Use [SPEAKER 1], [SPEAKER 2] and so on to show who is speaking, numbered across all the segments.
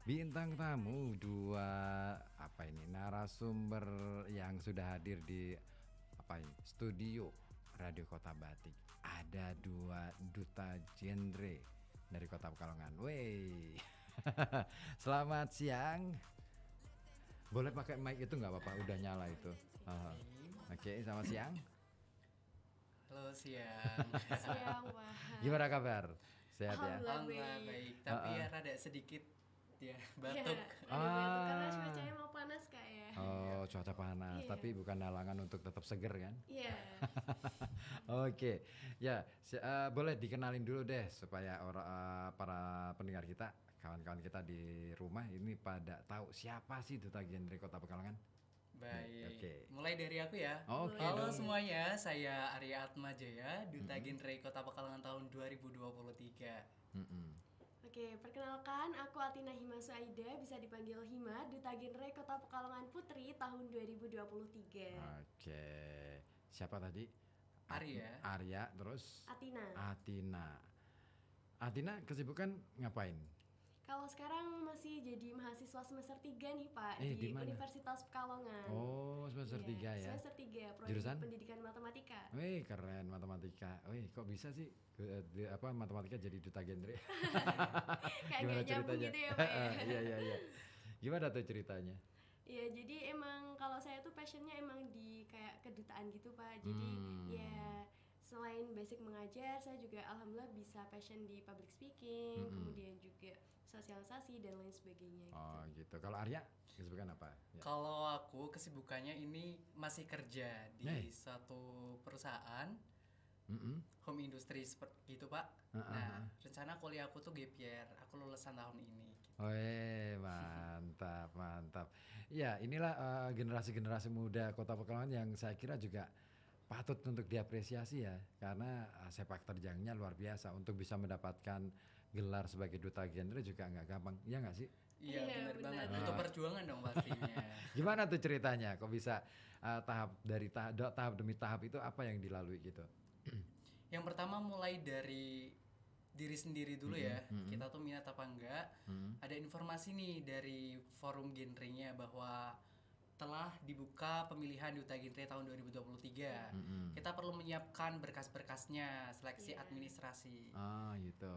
[SPEAKER 1] bintang tamu dua apa ini narasumber yang sudah hadir di apa ini studio Radio Kota Batik. Ada dua duta genre dari Kota Pekalongan. Wey, selamat siang. Boleh pakai mic itu nggak apa-apa? Udah nyala itu. Oke, selamat siang.
[SPEAKER 2] Halo siang.
[SPEAKER 3] Siang, Wah.
[SPEAKER 1] Gimana kabar? Sehat ya?
[SPEAKER 2] Alhamdulillah baik, tapi ya rada sedikit ya batuk.
[SPEAKER 3] Ada batuk karena cuacanya mau panas Kak ya.
[SPEAKER 1] Oh, cuaca panas,
[SPEAKER 3] Iya.
[SPEAKER 1] tapi bukan halangan untuk tetap seger kan?
[SPEAKER 3] Iya.
[SPEAKER 1] Oke, ya boleh dikenalin dulu deh supaya para pendengar kita, kawan-kawan kita di rumah ini pada tahu siapa sih duta genre Kota Pekalongan.
[SPEAKER 2] Baik.
[SPEAKER 1] Oke.
[SPEAKER 2] Mulai dari aku ya.
[SPEAKER 1] Oke
[SPEAKER 2] Halo
[SPEAKER 1] dong.
[SPEAKER 2] semuanya, saya Arya Atmajaya, duta genre Kota Pekalongan tahun 2023.
[SPEAKER 3] Oke, perkenalkan aku Atina Hima Suaida, bisa dipanggil Hima, duta genre Kota Pekalongan Putri tahun 2023.
[SPEAKER 1] Oke, siapa tadi?
[SPEAKER 2] Arya.
[SPEAKER 1] Arya, terus
[SPEAKER 3] Atina.
[SPEAKER 1] Atina kesibukan ngapain?
[SPEAKER 3] Kalau sekarang masih jadi mahasiswa semester 3 nih Pak
[SPEAKER 1] Di
[SPEAKER 3] di
[SPEAKER 1] mana?
[SPEAKER 3] Universitas Pekalongan.
[SPEAKER 1] Oh, semester 3 ya.
[SPEAKER 3] Semester 3, prodi
[SPEAKER 1] Jurusan?
[SPEAKER 3] pendidikan matematika.
[SPEAKER 1] Wih, keren matematika. Wih, kok bisa sih matematika jadi duta genre?
[SPEAKER 3] Kayak nggak nyambung gitu ya Pak ya.
[SPEAKER 1] Iya. Gimana tuh ceritanya?
[SPEAKER 3] Iya, jadi emang kalau saya tuh passionnya emang di kayak kedutaan gitu Pak. Jadi ya selain basic mengajar, saya juga alhamdulillah bisa passion di public speaking, kemudian juga sosialisasi dan lain sebagainya. Gitu.
[SPEAKER 1] Oh gitu. Kalau Arya kesibukan apa? Ya.
[SPEAKER 2] Kalau aku kesibukannya ini masih kerja di
[SPEAKER 1] Hey.
[SPEAKER 2] satu perusahaan home industry seperti itu Pak. Nah, rencana kuliah aku tuh gap year. Aku lulusan tahun ini. Gitu.
[SPEAKER 1] Mantap. Ya, inilah generasi-generasi muda Kota Pekalongan yang saya kira juga patut untuk diapresiasi ya, karena sepak terjangnya luar biasa. Untuk bisa mendapatkan gelar sebagai duta genre juga nggak gampang, ya nggak sih?
[SPEAKER 2] Iya
[SPEAKER 3] Iya,
[SPEAKER 2] benar
[SPEAKER 3] benar.
[SPEAKER 2] banget. Butuh perjuangan dong pastinya.
[SPEAKER 1] Gimana tuh ceritanya? Kok bisa tahap demi tahap itu apa yang dilalui gitu?
[SPEAKER 2] Yang pertama mulai dari diri sendiri dulu ya. Kita tuh minat apa enggak. Ada informasi nih dari forum genrenya bahwa telah dibuka pemilihan duta genre tahun 2023. Kita perlu menyiapkan berkas-berkasnya, seleksi administrasi.
[SPEAKER 1] Ah gitu.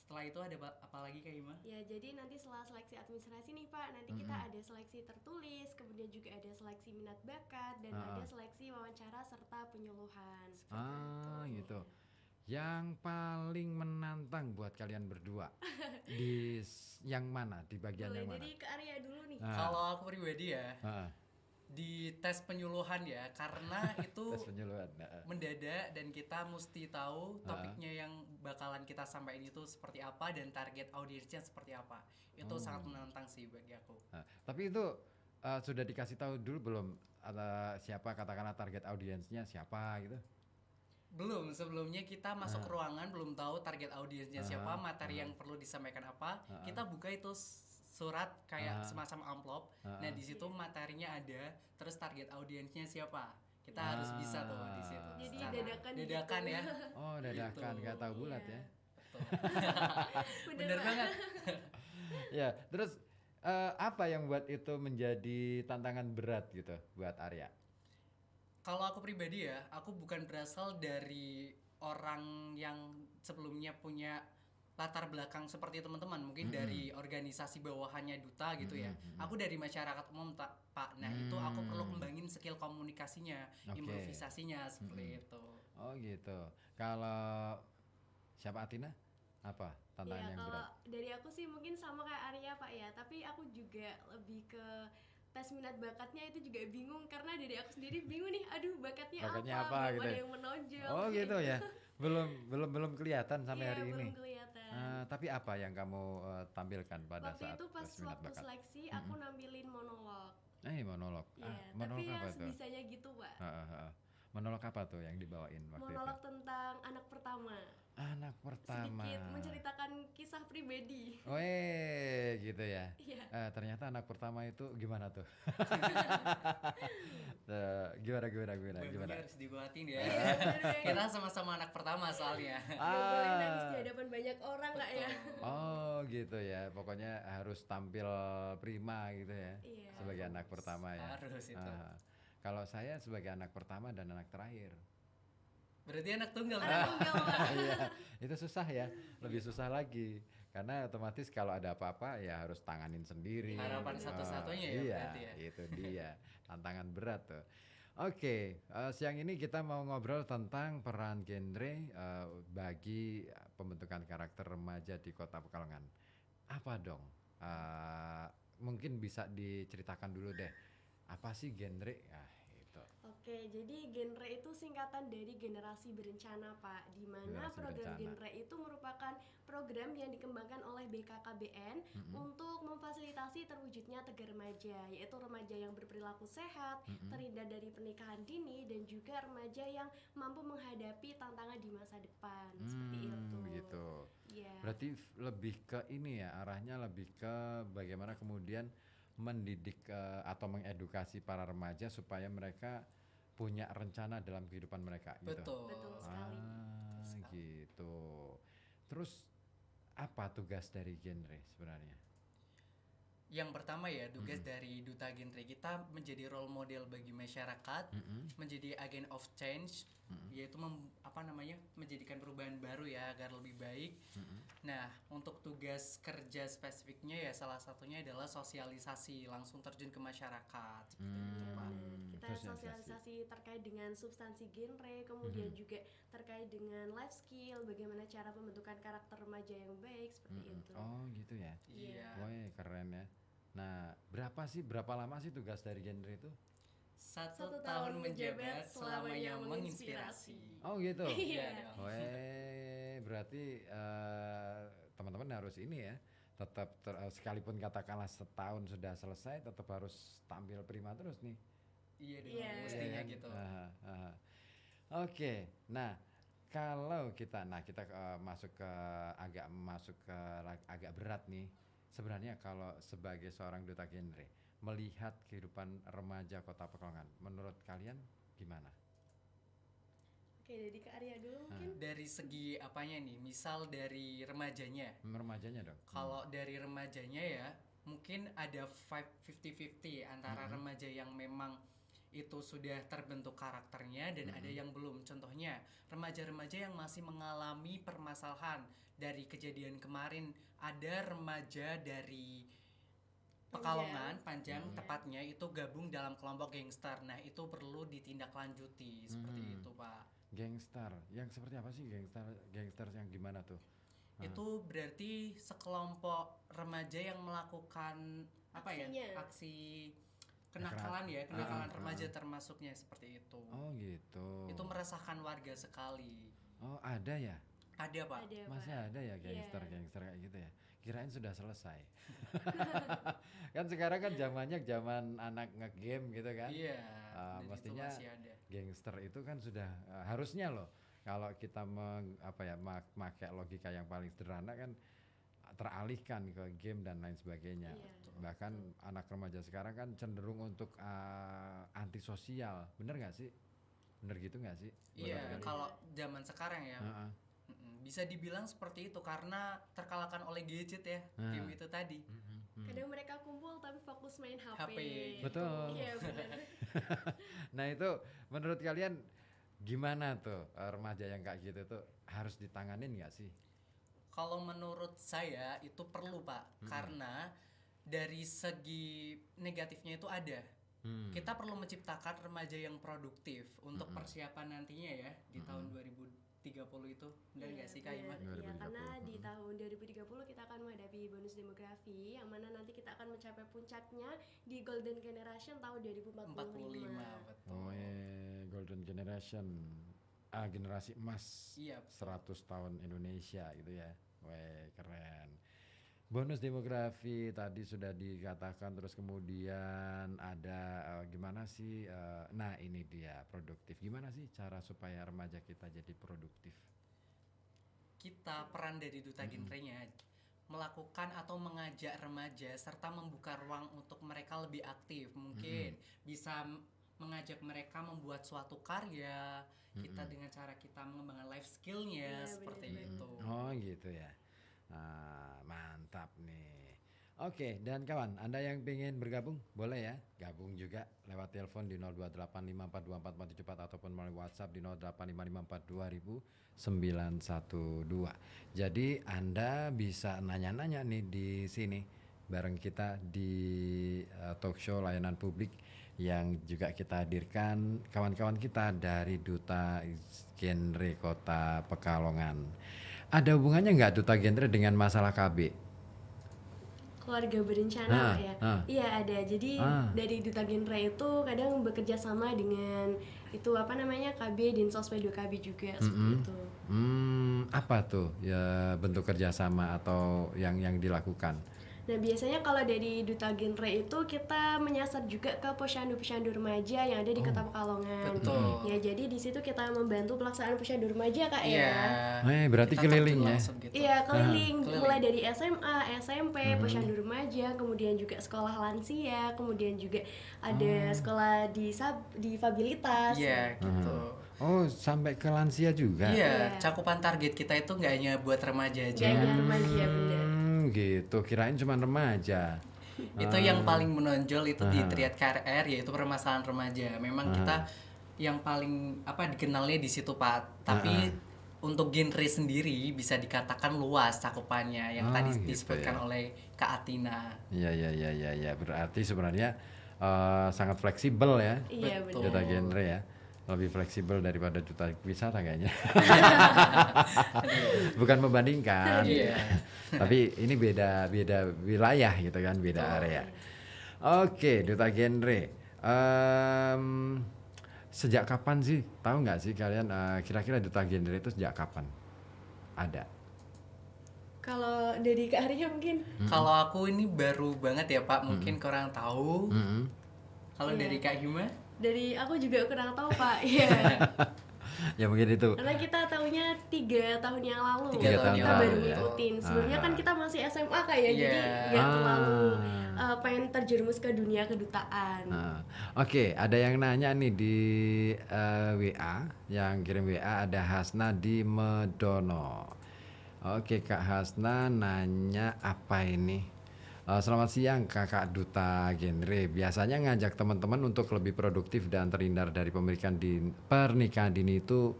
[SPEAKER 2] Setelah itu ada apa lagi Kak Ima?
[SPEAKER 3] Ya, jadi nanti setelah seleksi administrasi nih Pak, nanti kita ada seleksi tertulis, kemudian juga ada seleksi minat bakat, dan ada seleksi wawancara serta penyuluhan.
[SPEAKER 1] Gitu. Yang paling menantang buat kalian berdua yang mana? Di bagian
[SPEAKER 3] Boleh,
[SPEAKER 1] yang mana?
[SPEAKER 3] jadi ke Arya dulu nih.
[SPEAKER 2] Kalau aku pribadi ya,
[SPEAKER 1] Ah,
[SPEAKER 2] di tes penyuluhan ya, karena itu
[SPEAKER 1] tes penyuluhan.
[SPEAKER 2] mendadak dan kita mesti tahu topiknya yang bakalan kita sampaikan itu seperti apa dan target audiensnya seperti apa. Itu sangat menantang sih bagi aku.
[SPEAKER 1] Tapi itu sudah dikasih tahu dulu belum ada siapa, katakanlah target audiensnya siapa gitu?
[SPEAKER 2] Belum, sebelumnya kita masuk ke ruangan belum tahu target audiensnya siapa, materi yang perlu disampaikan apa. Kita buka itu surat kayak semacam amplop. Nah, di situ materinya ada, terus target audiensnya siapa. Kita harus bisa tuh di situ.
[SPEAKER 3] Jadi
[SPEAKER 2] Secara
[SPEAKER 3] dadakan
[SPEAKER 2] dadakan
[SPEAKER 3] gitu.
[SPEAKER 2] ya.
[SPEAKER 1] Oh, dadakan,
[SPEAKER 2] Gitu.
[SPEAKER 1] nggak tahu bulat ya.
[SPEAKER 2] Betul.
[SPEAKER 3] Bener, Pak.
[SPEAKER 2] banget.
[SPEAKER 1] Ya, terus apa yang buat itu menjadi tantangan berat gitu buat Arya?
[SPEAKER 2] Kalau aku pribadi ya, aku bukan berasal dari orang yang sebelumnya punya latar belakang seperti teman-teman, mungkin dari organisasi bawahannya duta gitu ya. Aku dari masyarakat umum Pak. Nah, itu aku perlu kembangin skill komunikasinya,
[SPEAKER 1] Oke.
[SPEAKER 2] improvisasinya seperti itu.
[SPEAKER 1] Oh gitu. Kalau siapa Atina? Apa tantangan
[SPEAKER 3] Ya,
[SPEAKER 1] yang
[SPEAKER 3] kalau
[SPEAKER 1] berat?
[SPEAKER 3] dari aku sih mungkin sama kayak Arya Pak ya, tapi aku juga lebih ke tes minat bakatnya itu juga bingung karena dari aku sendiri bingung nih, aduh bakatnya apa, belum
[SPEAKER 1] gitu
[SPEAKER 3] ada
[SPEAKER 1] ya?
[SPEAKER 3] yang menonjol.
[SPEAKER 1] Oh gitu ya. Belum kelihatan sampai
[SPEAKER 3] Iya,
[SPEAKER 1] hari ini.
[SPEAKER 3] belum kelihatan.
[SPEAKER 1] Tapi apa yang kamu tampilkan pada
[SPEAKER 3] Waktu
[SPEAKER 1] saat
[SPEAKER 3] itu pas
[SPEAKER 1] tes minat
[SPEAKER 3] waktu
[SPEAKER 1] bakat?
[SPEAKER 3] seleksi aku nampilin monolog.
[SPEAKER 1] Monolog.
[SPEAKER 3] Iya,
[SPEAKER 1] Monolog
[SPEAKER 3] tapi ya
[SPEAKER 1] apa tuh?
[SPEAKER 3] sebisanya gitu Pak.
[SPEAKER 1] Monolog apa tuh yang dibawain waktu
[SPEAKER 3] Monolog
[SPEAKER 1] itu?
[SPEAKER 3] tentang anak pertama.
[SPEAKER 1] Anak pertama.
[SPEAKER 3] Sedikit menceritakan kisah pribadi.
[SPEAKER 1] Gitu ya.
[SPEAKER 3] Iya.
[SPEAKER 1] ternyata anak pertama itu gimana tuh? Gimana?
[SPEAKER 2] Bumbunya harus dibuatin ya.
[SPEAKER 3] Bener,
[SPEAKER 2] Kita sama-sama anak pertama soalnya.
[SPEAKER 3] Nggak boleh nangis di hadapan banyak orang Kak ya.
[SPEAKER 2] Betul.
[SPEAKER 1] Oh gitu ya, pokoknya harus tampil prima gitu ya,
[SPEAKER 3] Iya.
[SPEAKER 1] sebagai anak pertama ya.
[SPEAKER 2] Harus itu.
[SPEAKER 1] Kalau saya sebagai anak pertama dan anak terakhir,
[SPEAKER 2] Berarti anak tunggal
[SPEAKER 3] Anak
[SPEAKER 2] kan?
[SPEAKER 3] tunggal Pak.
[SPEAKER 1] iya, itu susah ya, lebih susah lagi, karena otomatis kalau ada apa-apa ya harus tanganin sendiri.
[SPEAKER 2] Harapan
[SPEAKER 3] bener.
[SPEAKER 2] satu-satunya ya
[SPEAKER 1] Iya,
[SPEAKER 2] berarti ya.
[SPEAKER 1] itu dia, tantangan berat tuh. Oke, siang ini kita mau ngobrol tentang peran genre bagi pembentukan karakter remaja di Kota Pekalongan. Apa dong? Mungkin bisa diceritakan dulu deh. Apa sih genre? Itu.
[SPEAKER 3] Oke, jadi genre itu singkatan dari generasi berencana Pak, di mana
[SPEAKER 1] Generasi
[SPEAKER 3] program
[SPEAKER 1] Berencana.
[SPEAKER 3] genre itu merupakan program yang dikembangkan oleh BKKBN untuk memfasilitasi terwujudnya Tegar Remaja, yaitu remaja yang berperilaku sehat, terhindar dari pernikahan dini, dan juga remaja yang mampu menghadapi tantangan di masa depan, seperti itu.
[SPEAKER 1] Begitu.
[SPEAKER 3] Iya.
[SPEAKER 1] Berarti lebih ke ini ya, arahnya lebih ke bagaimana kemudian mendidik atau mengedukasi para remaja supaya mereka punya rencana dalam kehidupan mereka gitu.
[SPEAKER 2] Betul.
[SPEAKER 3] Betul sekali.
[SPEAKER 1] Gitu. Terus apa tugas dari genre sebenarnya?
[SPEAKER 2] Yang pertama ya, tugas dari Duta Genre kita menjadi role model bagi masyarakat, menjadi agent of change, yaitu menjadikan perubahan baru ya agar lebih baik. Nah, untuk tugas kerja spesifiknya ya salah satunya adalah sosialisasi, langsung terjun ke masyarakat seperti itu,
[SPEAKER 3] Iya,
[SPEAKER 2] Pak.
[SPEAKER 3] benar. Kita sosialisasi terkait dengan substansi genre, kemudian juga terkait dengan life skill, bagaimana cara pembentukan karakter remaja yang baik, seperti itu.
[SPEAKER 1] Oh gitu ya.
[SPEAKER 2] Iya.
[SPEAKER 1] Wah keren ya. Nah berapa lama sih tugas dari genre itu?
[SPEAKER 2] Satu tahun menjabat selamanya menginspirasi.
[SPEAKER 1] Oh gitu.
[SPEAKER 2] Iya
[SPEAKER 3] Iya.
[SPEAKER 2] dong.
[SPEAKER 1] Weh, berarti teman-teman harus ini ya, tetap sekalipun katakanlah setahun sudah selesai, tetap harus tampil prima terus nih.
[SPEAKER 2] Iya dong,
[SPEAKER 3] Iya.
[SPEAKER 2] mestinya
[SPEAKER 1] Iya kan?
[SPEAKER 2] gitu.
[SPEAKER 1] Oke, nah kalau kita, masuk ke agak berat nih. Sebenarnya kalau sebagai seorang duta genre melihat kehidupan remaja Kota Pekalongan, menurut kalian gimana?
[SPEAKER 3] Oke, jadi ke Arya dulu mungkin.
[SPEAKER 2] Dari segi apanya nih? Misal dari remajanya.
[SPEAKER 1] Remajanya dong.
[SPEAKER 2] Kalau dari remajanya ya, mungkin ada 50-50 antara remaja yang memang itu sudah terbentuk karakternya dan ada yang belum. Contohnya, remaja-remaja yang masih mengalami permasalahan dari kejadian kemarin. Ada remaja dari Pekalongan, Panjang tepatnya, itu gabung dalam kelompok gangster. Nah, itu perlu ditindaklanjuti seperti itu, Pak.
[SPEAKER 1] Gangster, yang seperti apa sih gangster yang gimana tuh?
[SPEAKER 2] Itu berarti sekelompok remaja yang melakukan
[SPEAKER 3] Aksinya.
[SPEAKER 2] aksi kenakalan ya, kenakalan remaja termasuknya seperti itu.
[SPEAKER 1] Oh gitu.
[SPEAKER 2] Itu meresahkan warga sekali.
[SPEAKER 1] Oh ada ya?
[SPEAKER 2] Ada, Pak.
[SPEAKER 3] Ada,
[SPEAKER 1] Masih
[SPEAKER 3] Pak.
[SPEAKER 1] ada ya
[SPEAKER 3] Iya.
[SPEAKER 1] gangster kayak gitu ya? Kirain sudah selesai. Kan sekarang kan zaman anak nge-game gitu kan?
[SPEAKER 2] Iya.
[SPEAKER 1] Ah,
[SPEAKER 2] dan itu
[SPEAKER 1] mestinya
[SPEAKER 2] masih ada.
[SPEAKER 1] Gangster itu kan sudah harusnya loh, kalau kita pakai logika yang paling sederhana kan teralihkan ke game dan lain sebagainya.
[SPEAKER 3] Iya,
[SPEAKER 1] Bahkan anak remaja sekarang kan cenderung untuk antisosial, bener nggak sih? Bener gitu nggak sih?
[SPEAKER 2] Iya,
[SPEAKER 1] Menurut kalian?
[SPEAKER 2] kalau zaman sekarang ya.
[SPEAKER 1] Heeh.
[SPEAKER 2] Bisa dibilang seperti itu karena terkalahkan oleh gadget ya, game itu tadi.
[SPEAKER 3] Kadang mereka kumpul tapi fokus main HP.
[SPEAKER 2] HP.
[SPEAKER 1] Betul.
[SPEAKER 3] Iya, benar.
[SPEAKER 1] Nah itu menurut kalian gimana tuh remaja yang kayak gitu tuh harus ditanganin nggak sih?
[SPEAKER 2] Kalau menurut saya itu perlu, Pak, karena dari segi negatifnya itu ada. Kita perlu menciptakan remaja yang produktif untuk persiapan nantinya ya di tahun 2030 itu. Benar nggak sih, Kak Ima?
[SPEAKER 3] Iya,
[SPEAKER 1] 2030.
[SPEAKER 3] karena di tahun 2030 kita akan menghadapi bonus demografi yang mana nanti kita akan mencapai puncaknya di golden generation tahun 2045.
[SPEAKER 2] 45, betul.
[SPEAKER 1] Oh golden generation, generasi emas.
[SPEAKER 2] Iya.
[SPEAKER 1] 100 tahun Indonesia gitu ya. Weh keren. Bonus demografi tadi sudah dikatakan, terus kemudian ada gimana sih, nah ini dia produktif. Gimana sih cara supaya remaja kita jadi produktif?
[SPEAKER 2] Kita peran dari duta genrenya melakukan atau mengajak remaja serta membuka ruang untuk mereka lebih aktif. Mungkin bisa mengajak mereka membuat suatu karya, kita dengan cara kita mengembangkan life skillnya,
[SPEAKER 3] Iya,
[SPEAKER 2] seperti
[SPEAKER 3] bener
[SPEAKER 2] itu.
[SPEAKER 1] Oh gitu ya. Mantap nih. Oke, dan kawan, Anda yang pengen bergabung, boleh ya gabung juga lewat telepon di 0285424474 ataupun melalui WhatsApp di 0855420912. Jadi Anda bisa nanya-nanya nih di sini bareng kita di talk show layanan publik yang juga kita hadirkan kawan-kawan kita dari Duta Genre Kota Pekalongan. Ada hubungannya nggak Duta Genre dengan masalah KB?
[SPEAKER 3] Keluarga berencana ya.
[SPEAKER 1] ah.
[SPEAKER 3] Iya ada. Jadi dari Duta Genre itu kadang bekerja sama dengan itu apa namanya KB Dinsos P2 KB juga seperti itu.
[SPEAKER 1] Apa tuh ya bentuk kerjasama atau yang dilakukan?
[SPEAKER 3] Nah biasanya kalau dari Duta Genre itu kita menyasar juga ke posyandu-posyandu remaja yang ada di Kota Pekalongan.
[SPEAKER 2] Betul.
[SPEAKER 3] Ya jadi di situ kita membantu pelaksanaan posyandu remaja kak
[SPEAKER 2] Iya.
[SPEAKER 3] ya.
[SPEAKER 1] Berarti
[SPEAKER 2] Kita
[SPEAKER 1] keliling
[SPEAKER 2] terjun
[SPEAKER 1] ya?
[SPEAKER 2] langsung gitu.
[SPEAKER 3] Iya keliling,
[SPEAKER 2] Keliling.
[SPEAKER 3] mulai dari SMA, SMP, posyandu remaja, kemudian juga sekolah lansia, kemudian juga ada sekolah disabilitas.
[SPEAKER 2] Iya, gitu.
[SPEAKER 1] Oh sampai ke lansia juga?
[SPEAKER 2] Iya, cakupan target kita itu nggak hanya buat remaja aja.
[SPEAKER 3] Gak hanya remaja bener.
[SPEAKER 1] Gitu, kirain cuma remaja.
[SPEAKER 2] Itu yang paling menonjol itu di Triad KRR, yaitu permasalahan remaja. Memang kita yang paling dikenalnya di situ Pak. Tapi untuk genre sendiri bisa dikatakan luas cakupannya yang tadi
[SPEAKER 1] gitu
[SPEAKER 2] disebutkan oleh Kak Atina.
[SPEAKER 1] Iya. Berarti sebenarnya sangat fleksibel ya.
[SPEAKER 3] Iya
[SPEAKER 2] Betul.
[SPEAKER 3] bener.
[SPEAKER 1] Duta Genre ya. Lebih fleksibel daripada duta wisata kayaknya. Bukan membandingkan.
[SPEAKER 2] Iya.
[SPEAKER 1] Tapi ini beda wilayah gitu kan, beda area. Oke, Duta Genre. Sejak kapan sih? Tahu nggak sih kalian kira-kira Duta Genre itu sejak kapan? Ada.
[SPEAKER 3] Kalau dari Kak Arya mungkin
[SPEAKER 2] Kalau aku ini baru banget ya Pak, mungkin kurang tahu. Kalau
[SPEAKER 3] Iya.
[SPEAKER 2] dari Kak Hima?
[SPEAKER 3] dari aku juga kurang tahu Pak. Iya.
[SPEAKER 1] Ya mungkin itu.
[SPEAKER 3] Karena kita tahunya 3 tahun yang lalu.
[SPEAKER 2] 3 tahun
[SPEAKER 3] kita
[SPEAKER 2] yang
[SPEAKER 3] baru
[SPEAKER 2] lalu, ya.
[SPEAKER 3] ngikutin. Sebelumnya kan kita masih SMA Kak ya, jadi
[SPEAKER 2] Iya.
[SPEAKER 3] nggak terlalu pengen terjerumus ke dunia kedutaan.
[SPEAKER 1] Oke, ada yang nanya nih di WA, yang kirim WA ada Hasna di Medono. Oke, Kak Hasna nanya apa ini? Selamat siang Kakak Duta Genre. Biasanya ngajak teman-teman untuk lebih produktif dan terhindar dari pernikahan dini itu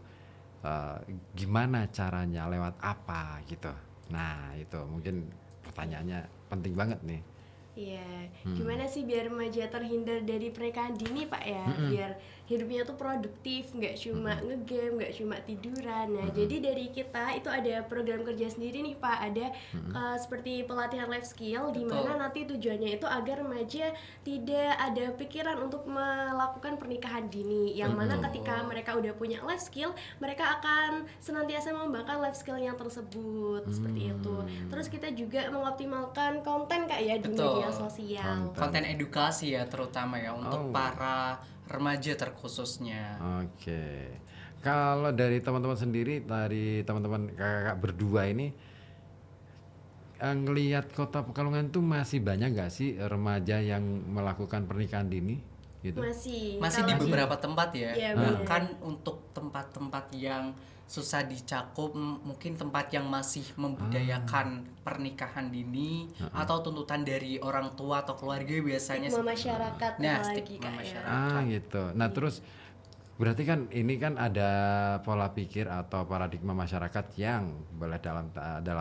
[SPEAKER 1] gimana caranya? Lewat apa gitu? Nah, itu mungkin pertanyaannya penting banget nih.
[SPEAKER 3] Iya, gimana sih biar remaja terhindar dari pernikahan dini Pak ya, biar hidupnya tuh produktif, nggak cuma ngegame, nggak cuma tiduran. Nah, jadi dari kita itu ada program kerja sendiri nih Pak, ada seperti pelatihan life skill, di mana nanti tujuannya itu agar remaja tidak ada pikiran untuk melakukan pernikahan dini, yang mana ketika mereka udah punya life skill, mereka akan senantiasa mengembangkan life skillnya tersebut, seperti itu. Terus kita juga mengoptimalkan konten Kak ya di media sosial.
[SPEAKER 2] Konten edukasi ya terutama ya untuk para remaja terkhususnya.
[SPEAKER 1] Oke. Kalau dari teman-teman sendiri, dari teman-teman kakak berdua ini ngelihat Kota Pekalongan tuh masih banyak gak sih remaja yang melakukan pernikahan dini gitu?
[SPEAKER 2] Masih di beberapa tempat ya.
[SPEAKER 3] Iya,
[SPEAKER 2] Bahkan untuk tempat-tempat yang susah dicakup, mungkin tempat yang masih membudayakan pernikahan dini atau tuntutan dari orang tua atau keluarga biasanya.
[SPEAKER 3] Stigma masyarakat
[SPEAKER 2] Nah,
[SPEAKER 3] apalagi
[SPEAKER 2] stigma
[SPEAKER 3] Kak ya.
[SPEAKER 2] masyarakat.
[SPEAKER 1] Gitu. Nah, terus berarti kan ini kan ada pola pikir atau paradigma masyarakat yang boleh dalam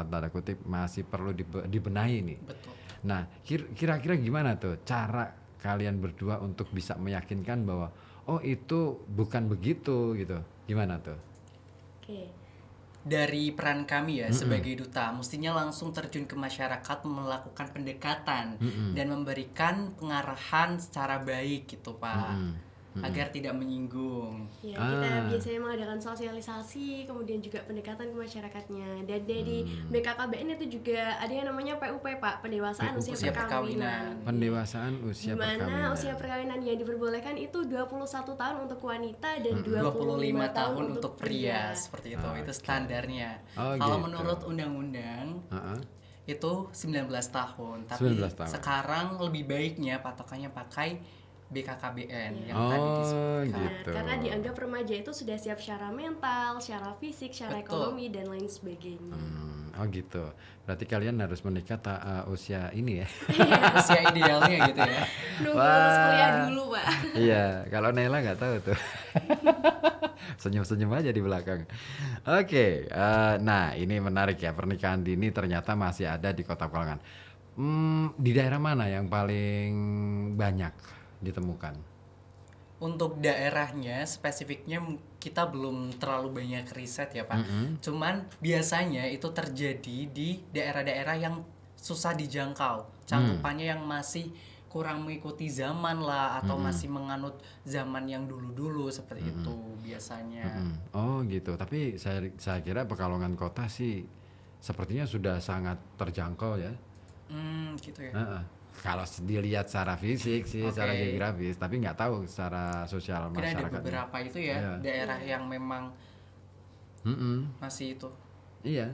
[SPEAKER 1] tanda kutip masih perlu dibenahi nih.
[SPEAKER 2] Betul.
[SPEAKER 1] Nah, kira-kira gimana tuh cara kalian berdua untuk bisa meyakinkan bahwa oh itu bukan begitu gitu. Gimana tuh?
[SPEAKER 3] Oke.
[SPEAKER 2] Dari peran kami ya sebagai duta, mestinya langsung terjun ke masyarakat melakukan pendekatan dan memberikan pengarahan secara baik gitu Pak, agar tidak menyinggung.
[SPEAKER 3] Ya, kita biasanya mengadakan sosialisasi, kemudian juga pendekatan ke masyarakatnya. Dan dari BKKBN itu juga ada yang namanya PUP Pak, pendewasaan usia perkawinan.
[SPEAKER 1] Pendewasaan usia
[SPEAKER 3] Dimana
[SPEAKER 1] perkawinan.
[SPEAKER 3] usia perkawinan yang diperbolehkan itu 21 tahun untuk wanita dan
[SPEAKER 2] 25 tahun untuk pria, seperti itu. Itu standarnya.
[SPEAKER 1] Oh,
[SPEAKER 2] Kalau
[SPEAKER 1] gitu.
[SPEAKER 2] menurut undang-undang itu 19 tahun. Tapi
[SPEAKER 1] 19 tahun.
[SPEAKER 2] sekarang lebih baiknya patokannya pakai BKKBN yang
[SPEAKER 1] Oh,
[SPEAKER 2] tadi disebutkan.
[SPEAKER 1] gitu.
[SPEAKER 3] Karena dianggap remaja itu sudah siap secara mental, secara fisik, secara
[SPEAKER 2] Betul.
[SPEAKER 3] ekonomi dan lain sebagainya.
[SPEAKER 1] Oh gitu. Berarti kalian harus menikah usia ini ya.
[SPEAKER 2] Usia idealnya gitu ya.
[SPEAKER 3] Nunggu lulus kuliah dulu, Pak.
[SPEAKER 1] Iya, kalau Nela nggak tahu tuh. Senyum-senyum aja di belakang. Oke, nah ini menarik ya, pernikahan dini ternyata masih ada di Kota Pekalongan. Di daerah mana yang paling banyak ditemukan?
[SPEAKER 2] Untuk daerahnya spesifiknya kita belum terlalu banyak riset ya Pak. Cuman biasanya itu terjadi di daerah-daerah yang susah dijangkau. Cangkupannya yang masih kurang mengikuti zaman lah atau masih menganut zaman yang dulu-dulu seperti itu biasanya.
[SPEAKER 1] Oh gitu, tapi saya kira Pekalongan Kota sih sepertinya sudah sangat terjangkau ya.
[SPEAKER 2] Gitu ya.
[SPEAKER 1] Heeh. Kalau dilihat secara fisik sih, secara
[SPEAKER 2] Oke.
[SPEAKER 1] geografis, tapi nggak tahu secara sosial
[SPEAKER 2] Mungkin ada
[SPEAKER 1] masyarakatnya.
[SPEAKER 2] beberapa itu ya
[SPEAKER 1] Iya.
[SPEAKER 2] daerah yang memang
[SPEAKER 1] Mm-mm.
[SPEAKER 2] masih itu.
[SPEAKER 1] Iya,